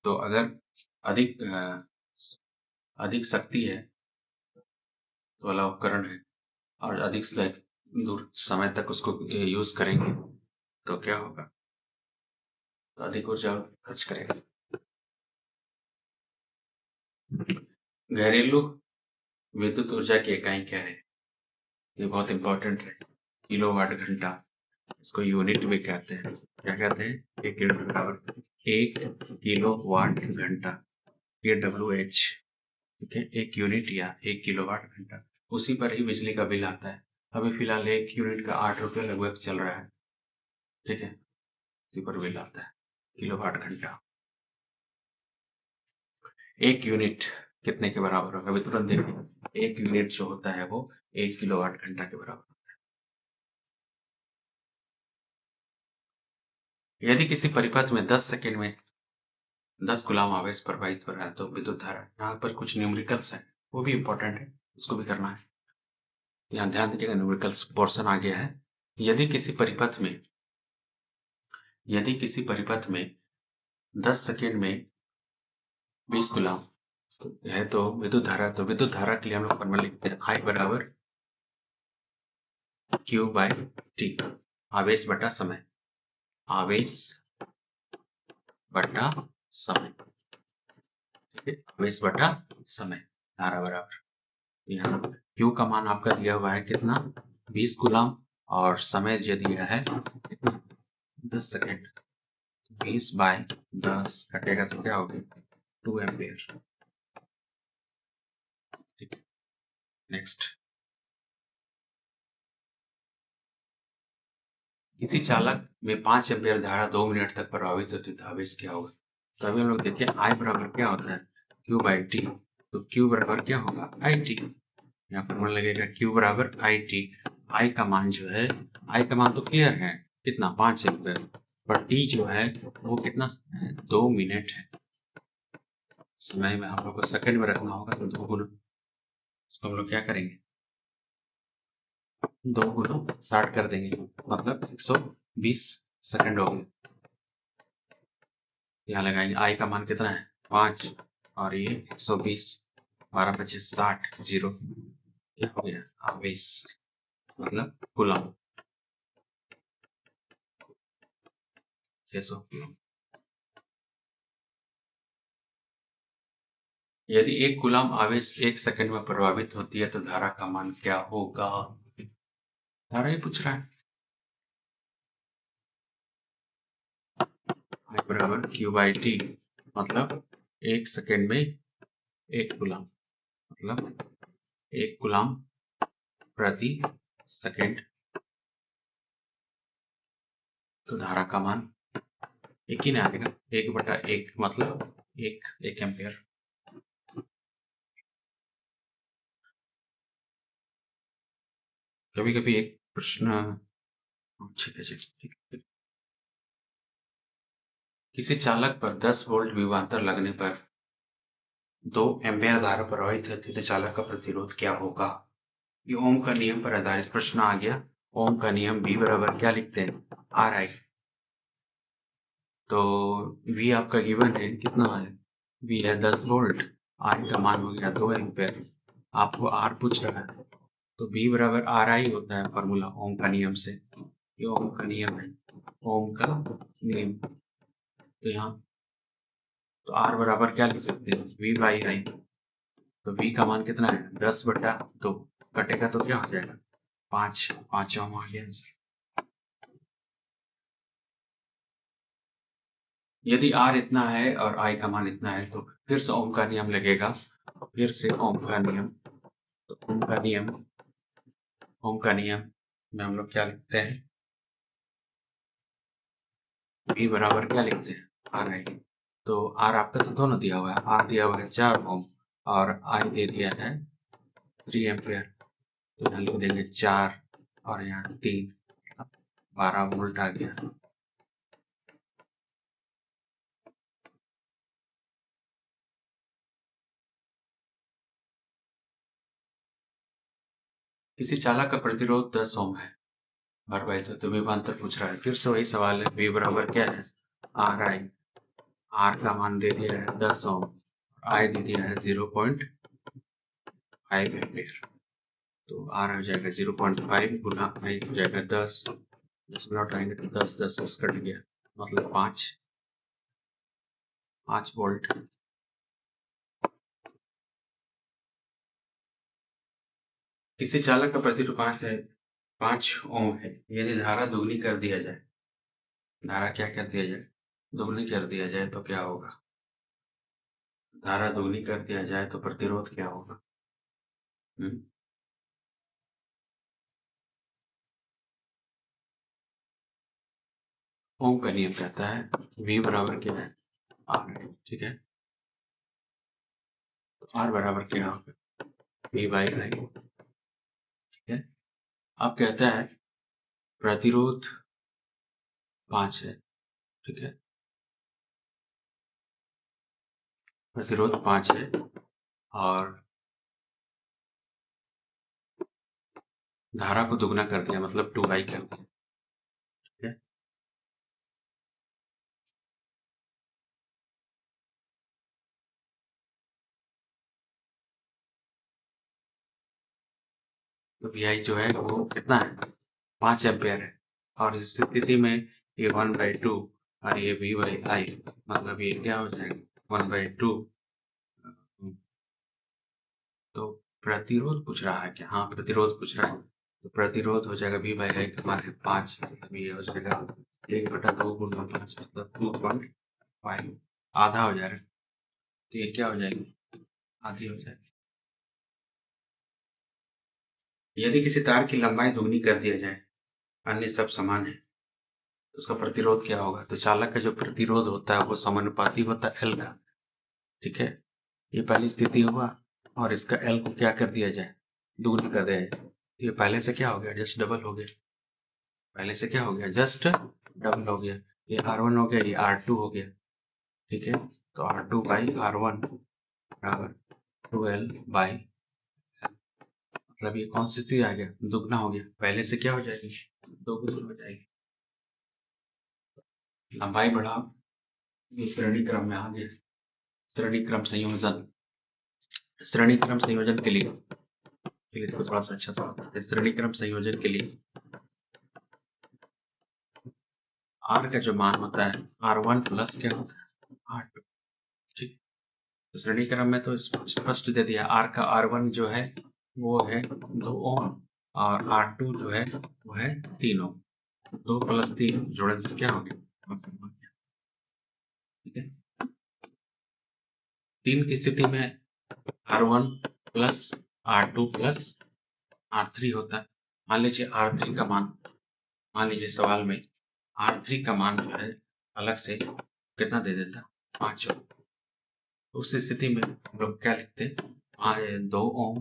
तो अगर अधिक अधिक शक्ति है तो वाला उपकरण है और अधिक दूर समय तक उसको यूज करेंगे तो क्या होगा? तो अधिक ऊर्जा खर्च करेगा। घरेलू विद्युत ऊर्जा की इकाई क्या है? ये बहुत इंपॉर्टेंट है, किलोवाट घंटा। इसको यूनिट भी कहते हैं। क्या कहते हैं? एक यूनिट बराबर 1 किलोवाट घंटा, ये WH। ठीक है, 1 यूनिट या 1 किलोवाट घंटा, उसी पर ही बिजली का बिल आता है। अभी फिलहाल 1 यूनिट का 8 रुपये लगभग चल रहा है। ठीक है, उसी पर बिल आता है, किलोवाट घंटा। 1 यूनिट कितने के बराबर होगा? अभी तुरंत देखिए, 1 यूनिट जो होता है वो 1 किलोवाट घंटा के बराबर। यदि किसी परिपथ में 10 सेकेंड में 10 गुलाम आवेश प्रवाहित हो रहा है तो विद्युत धारा, यहाँ पर कुछ न्यूमेरिकल्स है, वो भी इंपॉर्टेंट है, उसको भी करना है। यहाँ ध्यान दीजिएगा, न्यूमेरिकल्स पोर्शन आ गया है। यदि किसी परिपथ में, यदि किसी परिपथ में 10 सेकेंड में 20 गुलाम है तो विद्युत धारा, तो विद्युत धारा के लिए हम लोग फॉर्मूला लिखते हैं I बराबर क्यू बाय टी, आवेश बटा समय, आवेश बटा समय, ठीक है, आवेश बटा समय, धारा बराबर, यहाँ Q का मान आपका दिया हुआ है कितना, 20 कूलम, और समय जो दिया है कितना, 10 सेकेंड, 20 बाय 10 कटेगा तो क्या होगा, 2 एम्पियर। नेक्स्ट, किसी चालक में 5 एम्पियर धारा 2 मिनट तक प्रभावित होती है तो आवेश क्या होगा। तो अभी हम लोग देखिए I बराबर क्या होता है, Q बाई टी, तो Q बराबर क्या होगा, आई टी, यहाँ फॉर्मूला लगेगा Q बराबर आई टी। I का मान जो है, I का मान तो क्लियर है कितना, 5 एम्पियर, पर T जो है वो कितना, 2 मिनट है, समय में हम लोग को सेकंड में रखना होगा, तो 2 गुना, इसको हम लोग क्या करेंगे, 2 गुना 60 कर देंगे, मतलब 120 सेकंड हो गए। यहाँ लगाएंगे I का मान कितना है, 5, और ये 120, 12 25 60, जीरो, क्या हो गया, आवेश मतलब कूलम, 600 कूलम। यदि 1 कूलम आवेश 1 सेकंड में प्रभावित होती है तो धारा का मान क्या होगा, धारा ही पूछ रहा है। I बराबर Q बाई टी, मतलब 1 सेकंड में 1 कूलम, मतलब 1 कूलम प्रति सेकंड, तो धारा का मान एक ही ना आएगा, 1/1, मतलब 1 एम्पियर। कभी कभी एक प्रश्न, ठीक है, ठीक है। किसी चालक पर 10 वोल्ट विभवांतर लगने पर 2 एम्पियर धारा प्रवाहित होती है तो चालक का प्रतिरोध क्या होगा। ये ओम का नियम पर आधारित प्रश्न आ गया। ओम का नियम V बराबर क्या लिखते हैं, आर आई, तो V आपका गिवन है कितना है, V है 10 वोल्ट, R का मान हो गया 2 एम्पियर, आपको R पूछ रहा है, तो V बराबर आर आई होता है फॉर्मूला ओम का नियम से, ये ओम का नियम है, ओम का नियम, तो यहाँ तो R बराबर क्या लिख सकते हैं, V बाई आई, तो V का मान कितना है, 10/2, कटेगा तो क्या हो जाएगा, 5, 5 ओम आ गया आंसर। यदि R इतना है और I का मान इतना है तो फिर से ओम का नियम लगेगा, फिर से ओम का नियम, तो ओम का नियम में हम लोग क्या लिखते हैं, V बराबर क्या लिखते हैं, आर आई, तो R आपका तो दोनों दिया हुआ है, R दिया हुआ है 4 ओम और I दे दिया है 3 एम्पियर, तो यहाँ लिख देंगे 4 और यहाँ 3, 12 वोल्ट आ गया। किसी चालक का प्रतिरोध 10 ओम है, और भाई तो विभवांतर पूछ रहा है, फिर से वही सवाल है, V बराबर क्या है, आर आई, R का मान दे दिया है 10 ओम, I दे दिया है 0.5 एम्पियर, तो R हो जाएगा 0.5 गुना I हो जाएगा 10, 10 में लौटाएंगे तो 10 कट गया, मतलब 5 वोल्ट। किसी चालक का प्रतिरोध 5 ओम है, यदि धारा दोगुनी कर दिया जाए, धारा क्या कर दिया जाए, दोगुनी कर दिया जाए तो क्या होगा, धारा दोगुनी कर दिया जाए तो प्रतिरोध क्या होगा। ओम का नियम कहता है V बराबर क्या है, R है, ठीक है, तो R बराबर क्या होगा, V बाई आई, ठीक है। अब कहता है प्रतिरोध 5 है, ठीक है, प्रतिरोध 5 है और धारा को दुगना कर दिया, मतलब 2i कर दिया, ठीक है। तो Vi जो है वो कितना है, 5 एम्पेयर है, और इस स्थिति में ये 1/2 और ये V/I, मतलब ये क्या हो जाएगा 1/2। तो प्रतिरोध पूछ रहा है क्या? हाँ, प्रतिरोध पूछ रहा है, तो प्रतिरोध हो जाएगा V/I का मान है 5, मतलब ये हो जाएगा 1/2 गुणा 5, मतलब 2.5, आधा हो जाएगा। तो ये क्या हो जाएगी? आधी हो जाएगी। यदि किसी तार की लंबाई दुगनी कर दिया जाए, अन्य सब समान है, तो उसका प्रतिरोध क्या होगा? तो चालक का जो प्रतिरोध होता है वो समानुपाती होता है L का। ठीक है, ये पहली स्थिति हुआ, और इसका L को क्या कर दिया जाए? दुगनी कर दिया जाए। तो ये पहले से क्या हो गया? जस्ट डबल हो गया। पहले से क्या हो गया? जस्ट डबल हो गया। ये R1 हो गया, ये R2 हो गया। ठीक है, तो R2 बाई R1 बराबर 2L बाई, मतलब ये कौन सी स्थिति आ गया? दुगना हो गया। पहले से क्या हो जाएगी? दोगुनी हो जाएगी। लंबाई बढ़ाओ, ये श्रेणी क्रम में आ गया। श्रेणी क्रम संयोजन, श्रेणी क्रम संयोजन के लिए इसको थोड़ा सा अच्छा सा बताते हैं। श्रेणी क्रम संयोजन के लिए R का जो मान होता है R1 प्लस क्या होता है? R2। ठीक, तो श्रेणी क्रम में तो स्पष्ट दे दिया, R का R1 जो है वो है 2 ओम, और R2 जो है वो है 3 ओम। 2 + 3 जोड़ने से क्या हो गया? ठीक है, 3 की स्थिति में R1 plus R2 plus R3 होता है। मान लीजिए R3 का मान, मान लीजिए सवाल में R3 का मान जो है अलग से कितना दे देता? 5 ओम। तो उस स्थिति में हम लोग क्या लिखते हैं? 2 ओम,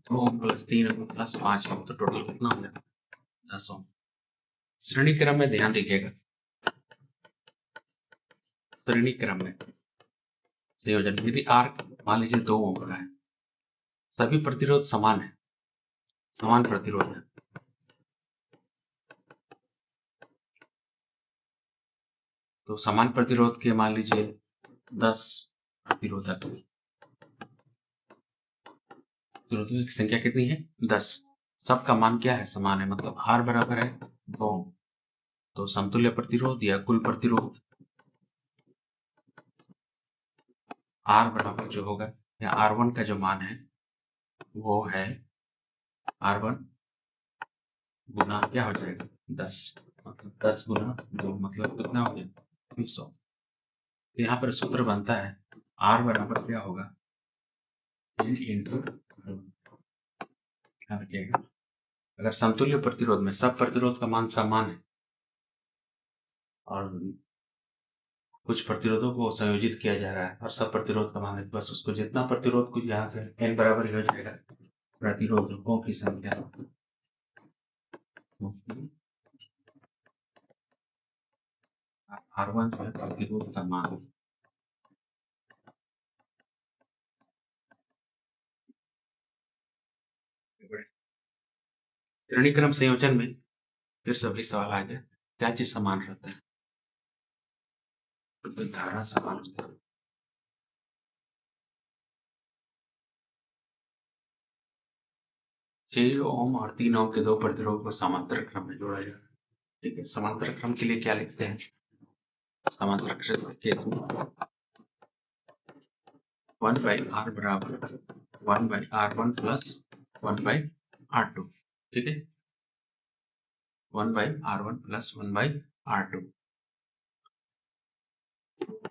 2 ओम प्लस 3 ओम प्लस 5 ओम, तो टोटल कितना हो गया? 10 ओम। श्रेणी क्रम में ध्यान रखिएगा, श्रेणी क्रम में संयोजन यदि R मान लीजिए 2 ओम का है, सभी प्रतिरोध समान है, समान प्रतिरोध है, तो समान प्रतिरोध के मान लीजिए 10 प्रतिरोधक, प्रतिरोधकों की संख्या कितनी है? 10। सबका मान क्या है? समान है, मतलब R बराबर है 2। तो समतुल्य प्रतिरोध या कुल प्रतिरोध R बराबर जो होगा, या R1 का जो मान है वो है R1 गुना क्या हो जाएगा? 10, मतलब 10 गुना 2, मतलब कितना हो गया? 200। तो यहाँ पर सूत्र बनता है R बराबर क्या होगा? N into R1। अगर समतुल्य प्रतिरोध में सब प्रतिरोध का मान समान है और कुछ प्रतिरोधों को संयोजित किया जा रहा है और सब प्रतिरोध का मान है, बस उसको जितना प्रतिरोध कुछ यहाँ से n बराबर हो जाएगा प्रतिरोधकों की संख्या, R1 जो है प्रतिरोध का मान। श्रेणी क्रम संयोजन में फिर सभी सवाल आ गया, क्या चीज समान रहता है? तो धारा समान होता है। 6 ओम और 3 ओम के दो प्रतिरोध को समांतर क्रम में जोड़ा जाए। ठीक है, समांतर क्रम के लिए क्या लिखते हैं? समांतर क्रम केस में 1/R बराबर 1/R1 प्लस 1/R2। ठीक है, 1/R1 plus 1/R2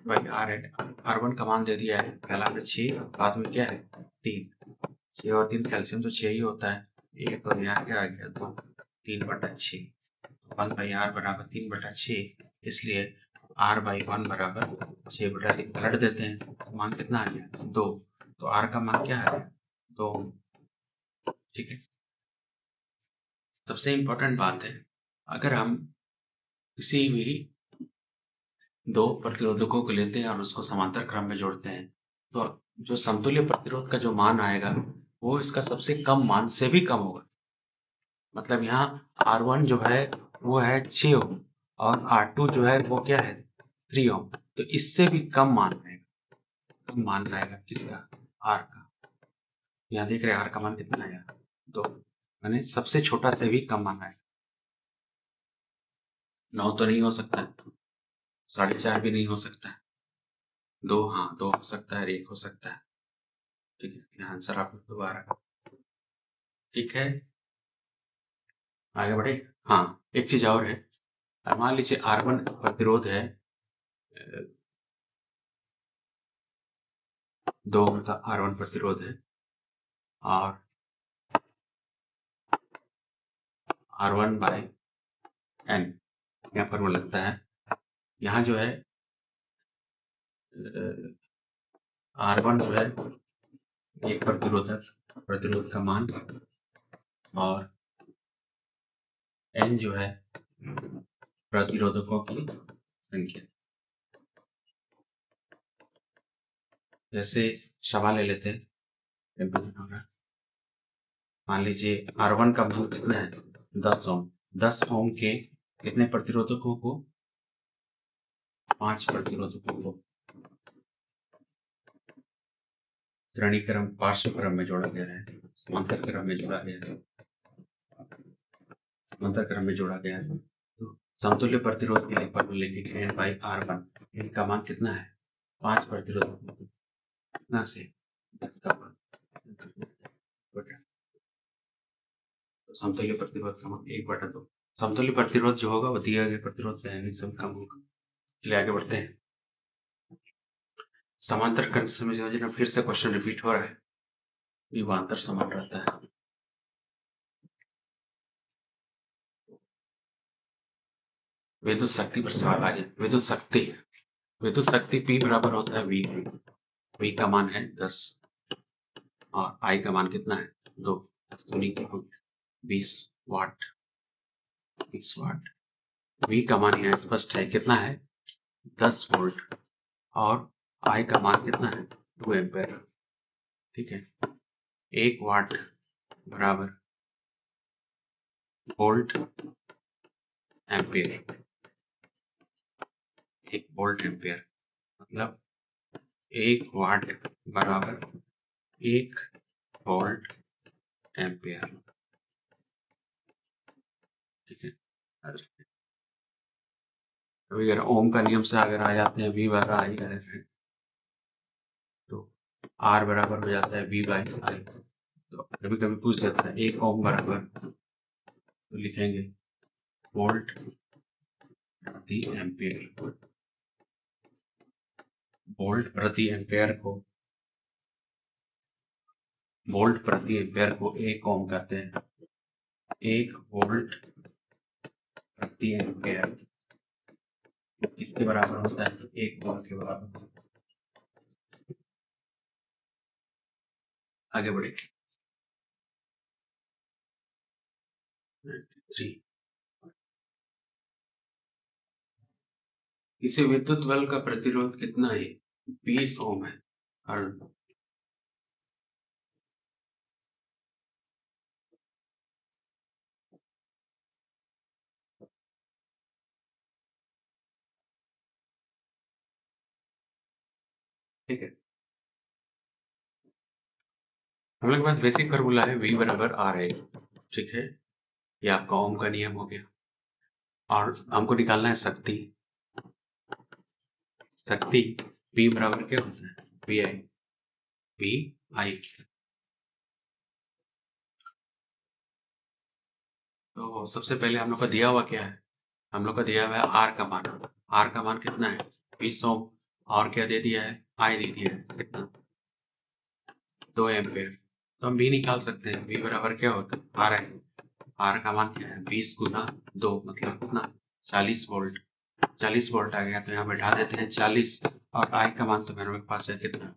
by are है। R1 का मान दे दिया है, पहला में 6, बाद में क्या है? 3। 6 और 3 कैल्शियम तो 6 ही होता है, एक और यहाँ क्या आ गया? 2, 3/6। 1/R बराबर 3/6, इसलिए R/1 बराबर 6/3 पलट देते हैं, तो मान कितना आ गया? 2। तो R का मान क्या है? 2। ठीक है, सबसे इम्पोर्टेंट बात है, अगर हम किसी भी दो प्रतिरोधकों को लेते हैं और उसको समांतर क्रम में जोड़ते हैं, तो जो समतुल्य प्रतिरोध का जो मान आएगा वो इसका सबसे कम मान से भी कम होगा। मतलब यहाँ R1 जो है वो है 6 ओम और R2 जो है वो क्या है? 3 ओम, तो इससे भी कम मान आएगा। कम मान आएगा किसका? R का। यहाँ देख रहे हैं R का मान कितना आएगा? 2, यानी सबसे छोटा से भी कम मान आएगा। 9 तो नहीं हो सकता, 4.5 भी नहीं हो सकता, 2 हाँ 2 हो सकता है और 1 हो सकता है। ठीक है, आंसर आप लोग दोबारा। ठीक है, आगे बढ़े। हाँ, एक चीज और है, मान लीजिए R1 प्रतिरोध है 2 ओम का R1 प्रतिरोध है और R1 बाय N यहाँ पर वो लगता है। यहाँ जो है R1 जो है एक प्रतिरोध का मान और N जो है प्रतिरोधकों की संख्या। जैसे सवाल ले लेते हैं, मान लीजिए R1 का मान कितना है 10 ओम, 10 ओम के कितने प्रतिरोधकों को, 5 प्रतिरोधकों को श्रेणी क्रम पार्श्व क्रम में जोड़ा गया है, समांतर क्रम में जोड़ा गया है, समांतर क्रम में जोड़ा गया है। तो समतुल्य प्रतिरोध के लिए फॉर्मूला लिखेंगे N बाई R1, इनका मान कितना है 5 प्रतिरोधकों को कितना से 10 का बटा, तो समतुल्य प्रतिरोध का मान 1/2। समतुल्य प्रतिरोध जो होगा वो दिए गए प्रतिरोध से हमेशा कम होगा। चलिए आगे बढ़ते हैं। समांतर कंडीशन में जो फिर से क्वेश्चन रिपीट हो रहा है, विभवांतर समान रहता है। विद्युत शक्ति पर सवाल आ गया। विद्युत शक्ति P बराबर होता है V का मान है 10 और I का मान कितना है 2, 20 वाट। 20 वाट V का मान यहाँ स्पष्ट है, कितना है 10 वोल्ट और I का मान कितना है 2 एम्पेयर। ठीक है, 1 वाट बराबर वोल्ट एम्पेयर, 1 वोल्ट एम्पेयर मतलब 1 वाट बराबर 1 वोल्ट एम्पेयर। ठीक है, अभी अगर ओम का नियम से अगर आ जाते हैं V बराबर आई है तो R बराबर हो जाता है V बाई आई। तो कभी कभी पूछ देता है 1 ओम बराबर, तो लिखेंगे वोल्ट प्रति एम्पेयर। वोल्ट प्रति एम्पेयर को 1 ओम कहते हैं। 1 वोल्ट प्रति एम्पेयर किसके बराबर होता है 1 ओम के बराबर। आगे बढ़े। 3 किसी विद्युत बल्ब का प्रतिरोध कितना है 20 ओम है और ठीक है, हम लोग के पास बेसिक फार्मूला है V बराबर R है। ठीक है, ये आपका ओम का नियम हो गया और हमको निकालना है शक्ति P बराबर क्या होता है V I। तो सबसे पहले हम लोग का दिया हुआ क्या है, हम लोग का दिया हुआ है R का मान कितना है 20 ओम और क्या दे दिया है I दे दिया है कितना 2 एम्पेयर। तो हम V निकाल सकते हैं, V बराबर क्या होता है R है, R का मान क्या है 20 गुना 2 मतलब कितना 40 वोल्ट। 40 वोल्ट आ गया तो यहाँ बैठा देते हैं 40 और I का मान तो मेरे पास है कितना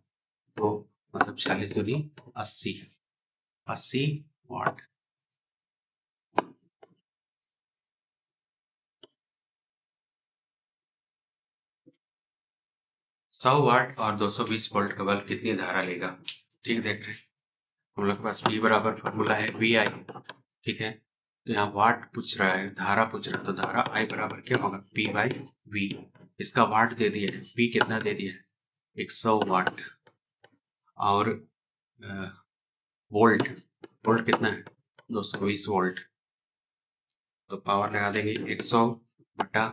2 मतलब 40 दूनी 80 वाट। 100 वाट और 220 वोल्ट का बल्ब कितनी धारा लेगा। ठीक देख रहे हैं, हम लोग के पास P बराबर फॉर्मूला है VI। ठीक है, तो यहाँ वाट पूछ रहा है, धारा पूछ रहा है, तो धारा I बराबर क्या होगा P बाई V। इसका वाट दे दिया है, P कितना दे दिया है 100 वाट और वोल्ट कितना है 220 वोल्ट। तो पावर लगा देंगे 100 बटा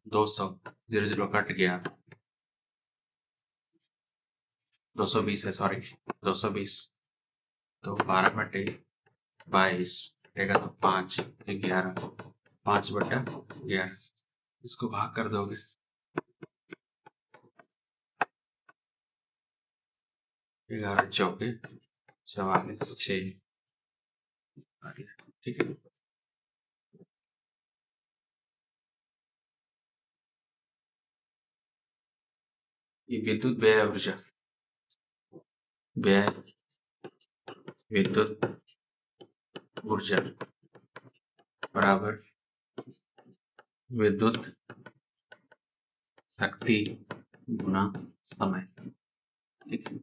200, 0 कट गया, 220 है, सॉरी 220, तो 12/22 कटेगा तो 5, 11, 5/11, इसको भाग कर दोगे, 11 चौके 44, 6, ठीक है। ये विद्युत व्यय ऊर्जा, व्यय विद्युत ऊर्जा बराबर विद्युत शक्ति गुना समय, ठीक है।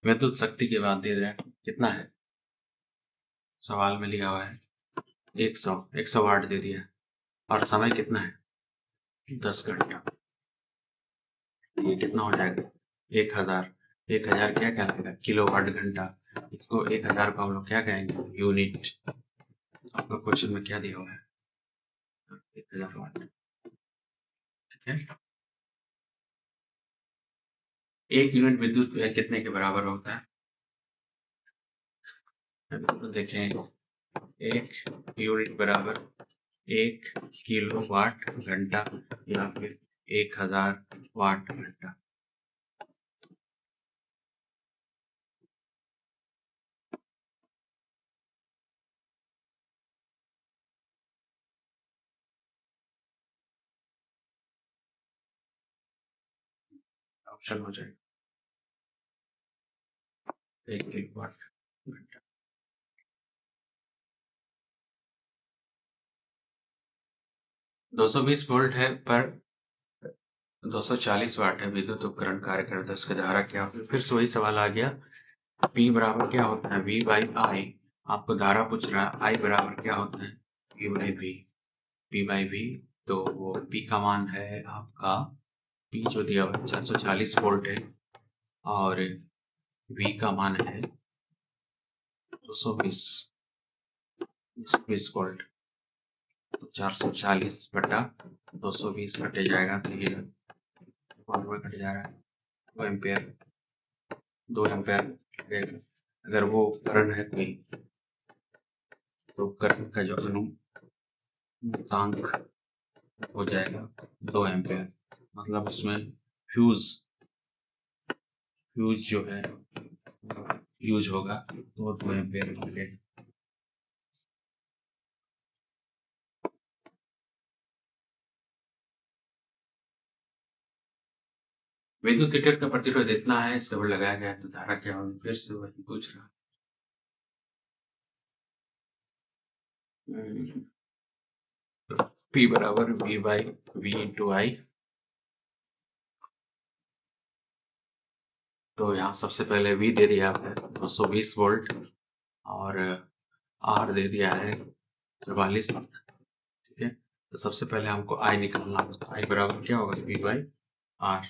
विद्युत शक्ति के बाद दे रहे हैं कितना है, सवाल में लिखा हुआ है 100 वाट दे दिया, और समय कितना है 10 घंटा, ये कितना हो जाएगा 1000, 1000 क्या कहलाएगा किलो वाट घंटा, इसको 1000 को हम लोग क्या कहेंगे यूनिट, आपका क्वेश्चन में क्या दिया हुआ है 1000 वाट, ठीक है। 1 यूनिट विद्युत व्यय कितने के बराबर होता है, तो देखें 1 यूनिट बराबर 1 किलो वाट घंटा या फिर 1000 वाट घंटा। ऑप्शन हो जाएगा 1 किलो वाट घंटा। 220 वोल्ट है पर 240 वाट है विद्युत उपकरण कार्य करता है, उसकी धारा क्या होगी, फिर से वही सवाल आ गया, P बराबर क्या होता है V/I, आपको धारा पूछ रहा है, I बराबर क्या होता है P/V, तो वो P का मान है आपका, P जो दिया हुआ है 440 वोल्ट है, और V का मान है 220 वोल्ट, तो 440 बटा 220 कटे जाएगा, तो ये कट जा रहा है 2 एम्पेयर, 2 एम्पेयर। अगर वो करंट है कोई, तो करंट का जो अनुपातांक हो जाएगा 2 एम्पेयर, मतलब उसमें फ्यूज जो है यूज होगा, तो 2 एम्पेयर लगेगा। विद्युत हीटर का प्रतिरोध इतना है, इसके ऊपर लगाया गया तो धारा क्या होगी, फिर से वही पूछ रहा है। P बराबर V/V इंटू I, तो यहाँ सबसे पहले V दे दिया है 220 वोल्ट, और R दे दिया है 44, ठीक है। तो सबसे पहले हमको I निकालना होगा, I बराबर क्या होगा V/R,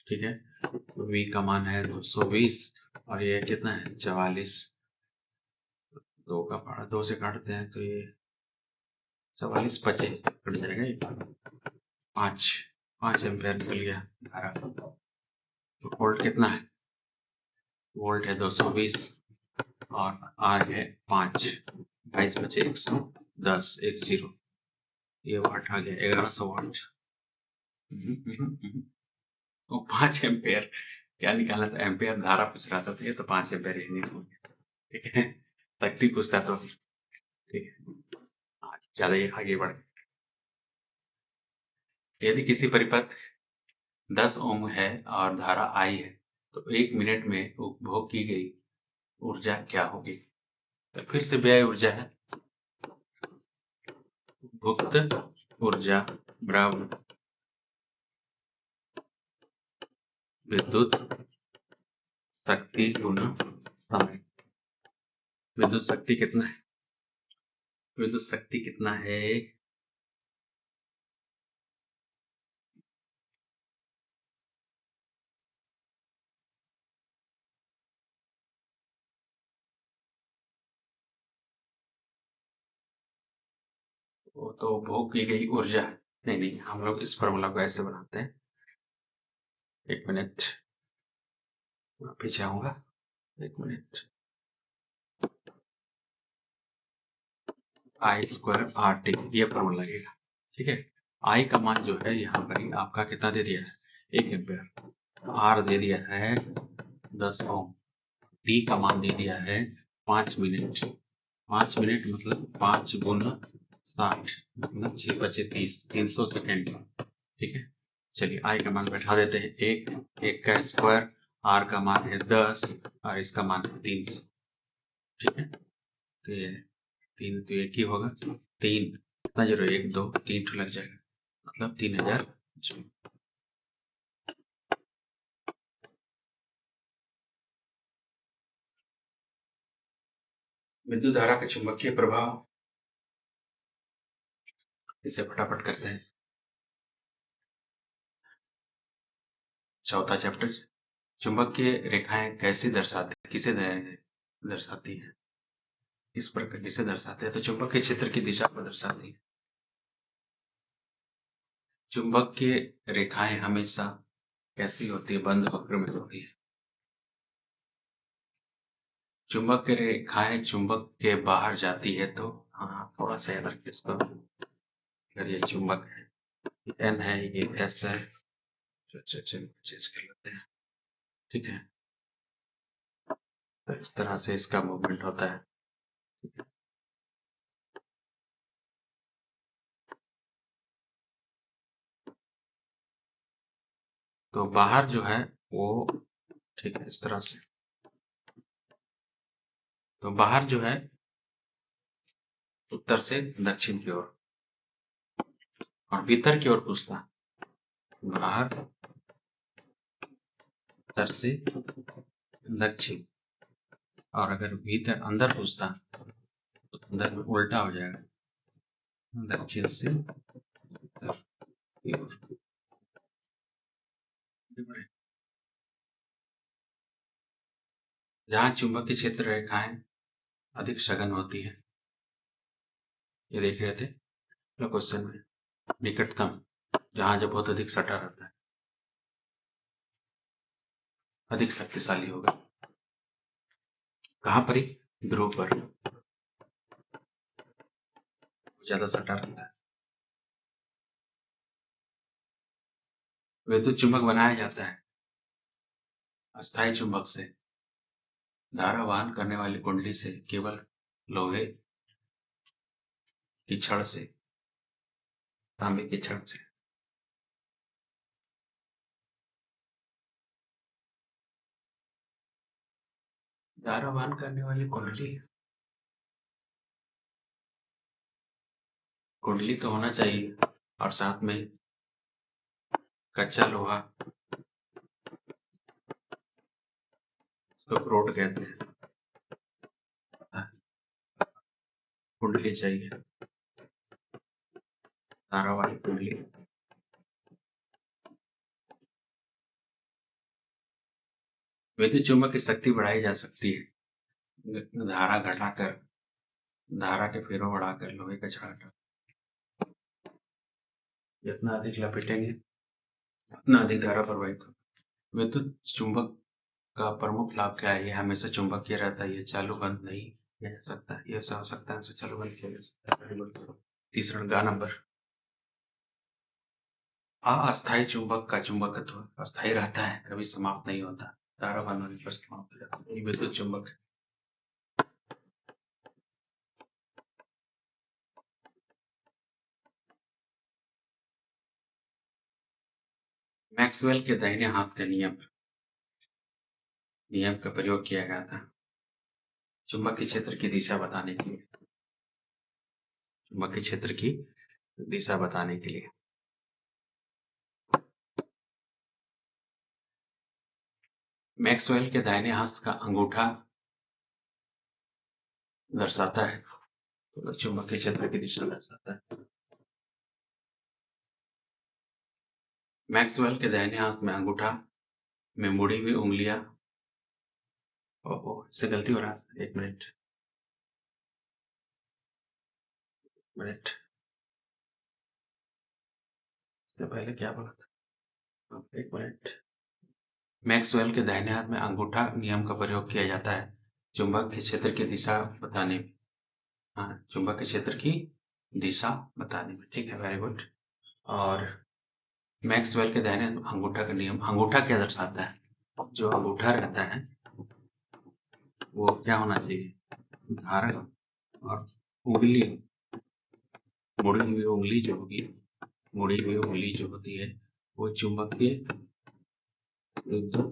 ठीक है। तो V का मान है 220 और ये कितना है 44, 2 से काटते हैं तो ये 44 बचे कट जाएगा, ये 5 एम्पेयर निकल गया धारा। तो वोल्ट कितना है, वोल्ट है 220 और आर है 5, 22 बचे 110, 10, ये वाट आ गया 1100 वाट। तो 5 एम्पेयर क्या निकालना था, एम्पेयर धारा पूछ रहा था, तो ये तो 5 एम्पेयर ही निकल गया, ठीक है। शक्ति पूछता तो ठीक है, ज्यादा ये आगे बढ़ गया। यदि किसी परिपथ 10 ओम है और धारा आई है, तो 1 मिनट में उपभोग की गई ऊर्जा क्या होगी, तो फिर से व्यय ऊर्जा है, भुक्त ऊर्जा बराबर विद्युत शक्ति गुना समय। विद्युत शक्ति कितना है, विद्युत शक्ति कितना है, वो तो भोग की गई ऊर्जा है। नहीं नहीं, हम लोग इस फॉर्मूला को ऐसे बनाते हैं। एक मिनट, पीछे आऊंगा। एक मिनट। आई स्क्वायर आर टी, ये फॉर्मूला लगेगा। ठीक है। आई का मान जो है यहाँ पर ही आपका कितना दे दिया है, 1 एम्पेयर। आर दे दिया है 10 ओम। टी का मान दे दिया है 5 मिनट। 5 मिनट मतलब 5 × 60, मतलब 6×5 = 30, 300 सेकेंड। ठीक है। चलिए आई का मान बैठा देते हैं 1, 1 का स्क्वायर, आर का मान है 10 और इसका मान है 300। ठीक है। तो ये 3 तो 1 ही होगा। 3 कितना, 0 1 2 3 तो लग जाएगा, मतलब 3000 जूल। विद्युत धारा का चुंबकीय प्रभाव, इसे फटाफट करते हैं। चौथा चैप्टर, चुंबकीय रेखाएं कैसे दर्शाती, किसे दर्शाती है, इस प्रकार किसे दर्शाते हैं, तो चुंबकीय क्षेत्र की दिशा को दर्शाती है। चुंबकीय रेखाएं हमेशा कैसी होती है, बंद वक्र में होती है। चुंबकीय रेखाएं चुंबक के बाहर जाती है तो, हाँ थोड़ा सा याद रखिए इसको। अगर ये चुंबक है, एन है, ये एस है, चेंज कर लेते हैं। ठीक है। तो इस तरह से इसका मूवमेंट होता है। तो बाहर जो है वो, ठीक है, इस तरह से। तो बाहर जो है उत्तर से दक्षिण की ओर, और भीतर की ओर पूछता, बाहर उत्तर से दक्षिण, और अगर भीतर अंदर पूछता तो अंदर में उल्टा हो जाएगा, दक्षिण से उत्तर की ओर। जहाँ चुंबकीय क्षेत्र रेखाएं अधिक सघन होती है, ये देख रहे थे क्वेश्चन में, निकटतम, जहां जब बहुत अधिक सटा रहता है, अधिक शक्तिशाली होगा। कहां पर ही, ध्रुव पर ज्यादा सटा रहता है। विद्युत चुंबक बनाया जाता है अस्थायी चुंबक से, धारा वहन करने वाली कुंडली से, केवल लोहे की छड़ से, तांबे की छड़ से। धारा वहन करने वाली कुंडली, कुंडली तो होना चाहिए, और साथ में कच्चा लोहा, उसको रोड कहते हैं, कुंडली चाहिए, धारा वाली कुंडली। विद्युत चुंबक की शक्ति बढ़ाई जा सकती है धारा घटाकर, धारा के फेरों बढ़ाकर, लोहे का छड़ हटा, जितना अधिक लपेटेंगे उतना अधिक धारा प्रवाहित हो। विद्युत चुंबक का प्रमुख लाभ क्या है, ये हमेशा चुंबकीय रहता है, ये चालू बंद नहीं किया जा सकता, ये ऐसा हो सकता है, इसे चालू बंद किया जा सकता है। तीसरा गा नंबर, अस्थायी चुंबक का चुंबकत्व अस्थायी रहता है, कभी समाप्त नहीं होता, धारा बंद होने पर समाप्त हो जाता है, विद्युत चुंबक। मैक्सवेल के दाहिने हाथ के नियम, नियम का प्रयोग किया गया था चुंबकीय क्षेत्र की दिशा बताने के लिए, चुंबकीय क्षेत्र की दिशा बताने के लिए। मैक्सवेल के दाहिने हस्त का अंगूठा दर्शाता है, तो चुंबकीय क्षेत्र की दिशा दर्शाता है। मैक्सवेल के दाहिने हाथ में अंगूठा में मुड़ी हुई उंगलियां, इससे गलती हो रहा है, एक मिनट, इससे पहले क्या बोला था? एक मिनट। मैक्सवेल के दाहिने हाथ में अंगूठा नियम का प्रयोग किया जाता है चुंबक के क्षेत्र की दिशा बताने में। हाँ, चुंबक के क्षेत्र की दिशा बताने में। ठीक है, वेरी गुड। और मैक्सवेल के दाहिने हाथ में अंगूठा का नियम, अंगूठा क्या दर्शाता है? जो अंगूठा रहता है वो क्या होना चाहिए? धारक। और उंगली, मुड़ी हुई उंगली जो होगी, मुड़ी हुई उंगली जो होती है वो चुंबकीय विद्युत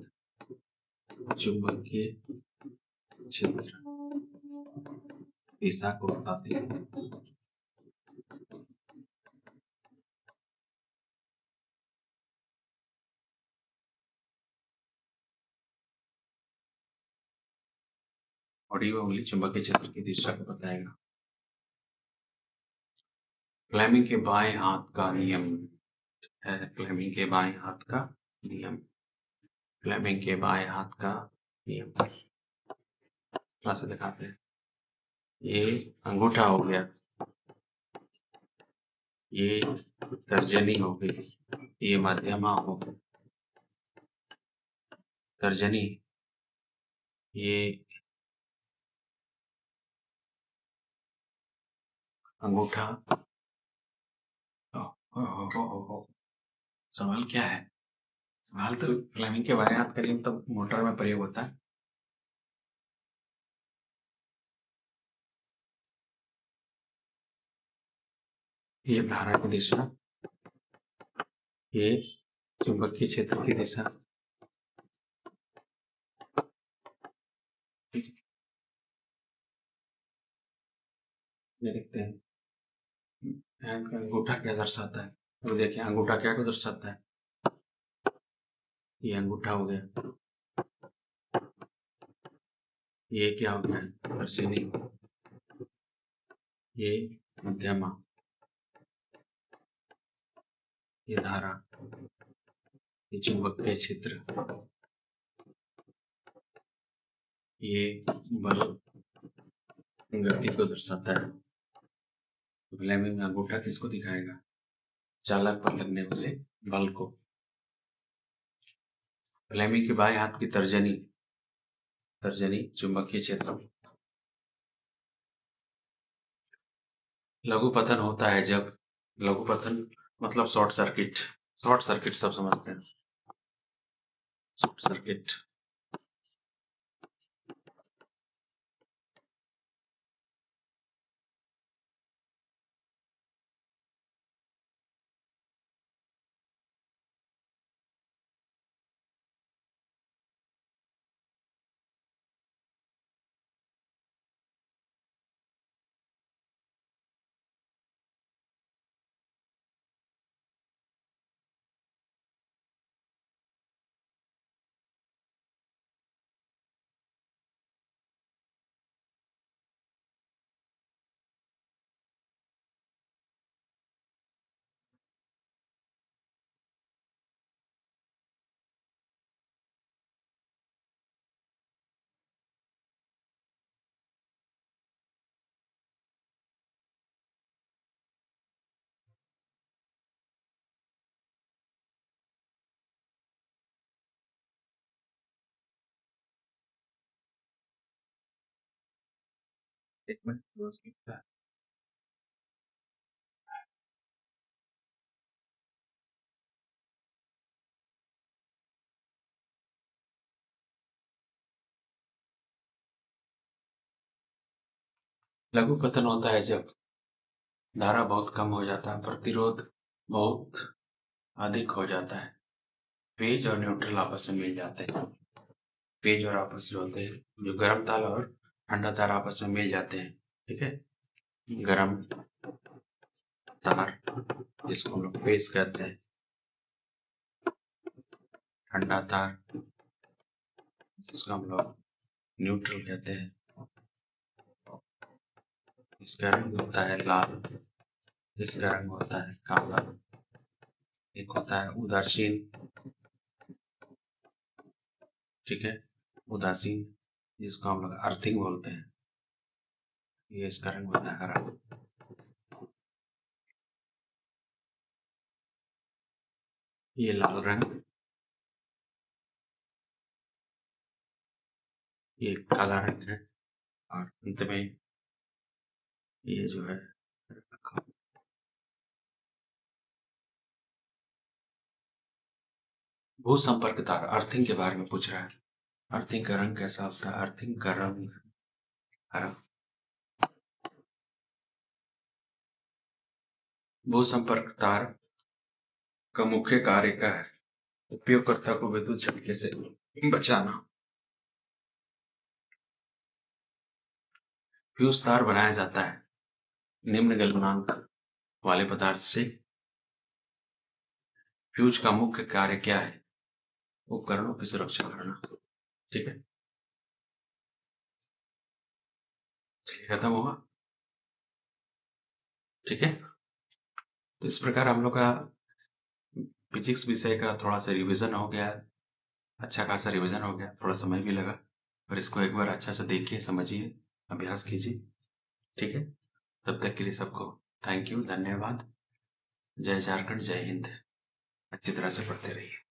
चुंबकीय क्षेत्र दिशा को बताती है। मुड़ी हुई उंगली चुंबकीय क्षेत्र की दिशा को बताएगा। फ्लेमिंग के बाएं हाथ का नियम है। फ्लेमिंग के बाएं हाथ का नियम, फ्लेमिंग के बाएं हाथ का नियम थोड़ा सा दिखाते हैं। ये अंगूठा हो गया, ये तर्जनी हो गई, ये मध्यमा हो गई, तर्जनी, ये अंगूठा। सवाल क्या है? सवाल तो फ्लेमिंग के बाएं हाथ का नियम तो मोटर में प्रयोग होता है। ये धारा की दिशा, ये चुंबकीय क्षेत्र की दिशा। ये देखते हैं हैंड का अंगूठा क्या दर्शाता है। तो देखिए अंगूठा क्या को दर्शाता है? ये अंगूठा हो गया, ये क्या हो गया? तर्जनी, ये मध्यमा, ये धारा, ये चुंबकीय क्षेत्र, ये बल गति को दर्शाता है। तो फ्लेमिंग अंगूठा किसको दिखाएगा? चालक पर लगने वाले बल को। फ्लेमिंग के बाएं हाथ की तर्जनी, तर्जनी चुंबकीय क्षेत्र। लघु पतन होता है जब, लघु पतन मतलब शॉर्ट सर्किट, शॉर्ट सर्किट सब समझते हैं, शॉर्ट सर्किट। एक मिनट। लघु पतन होता है जब धारा बहुत कम हो जाता है, प्रतिरोध बहुत अधिक हो जाता है, पेज और न्यूट्रल आपस में मिल जाते हैं। पेज और आपस जो होते हैं, जो गर्म तार और ठंडा तार आपस में मिल जाते हैं। ठीक है, गर्म तार जिसको हम लोग पेज कहते हैं, ठंडा तार जिसको हम लोग न्यूट्रल कहते हैं। इसका रंग होता है लाल, इसका रंग होता है काला। एक होता है उदासीन, ठीक है, उदासीन जिसको हम लोग अर्थिंग बोलते हैं। ये इसका रंग होता है हरा। ये लाल रंग, ये काला रंग है, और अंत में ये जो है भू संपर्क तार, अर्थिंग के बारे में पूछ रहा है। अर्थिंग का रंग कैसा होता है? अर्थिंग का रंग हरा। भू संपर्क तार का मुख्य कार्य क्या है? उपयोगकर्ता को विद्युत झटके से बचाना। फ्यूज तार बनाया जाता है निम्न गलनांक वाले पदार्थ से। फ्यूज का मुख्य कार्य क्या है? उपकरणों की सुरक्षा करना। ठीक है, चलिए खत्म हुआ। ठीक है, तो इस प्रकार हम लोग का फिजिक्स विषय का थोड़ा सा रिवीजन हो गया, अच्छा खासा रिवीजन हो गया, थोड़ा समय भी लगा, पर इसको एक बार अच्छा से देखिए, समझिए, अभ्यास कीजिए। ठीक है, तब तक के लिए सबको थैंक यू, धन्यवाद। जय झारखंड, जय हिंद। अच्छी तरह से पढ़ते रहिए।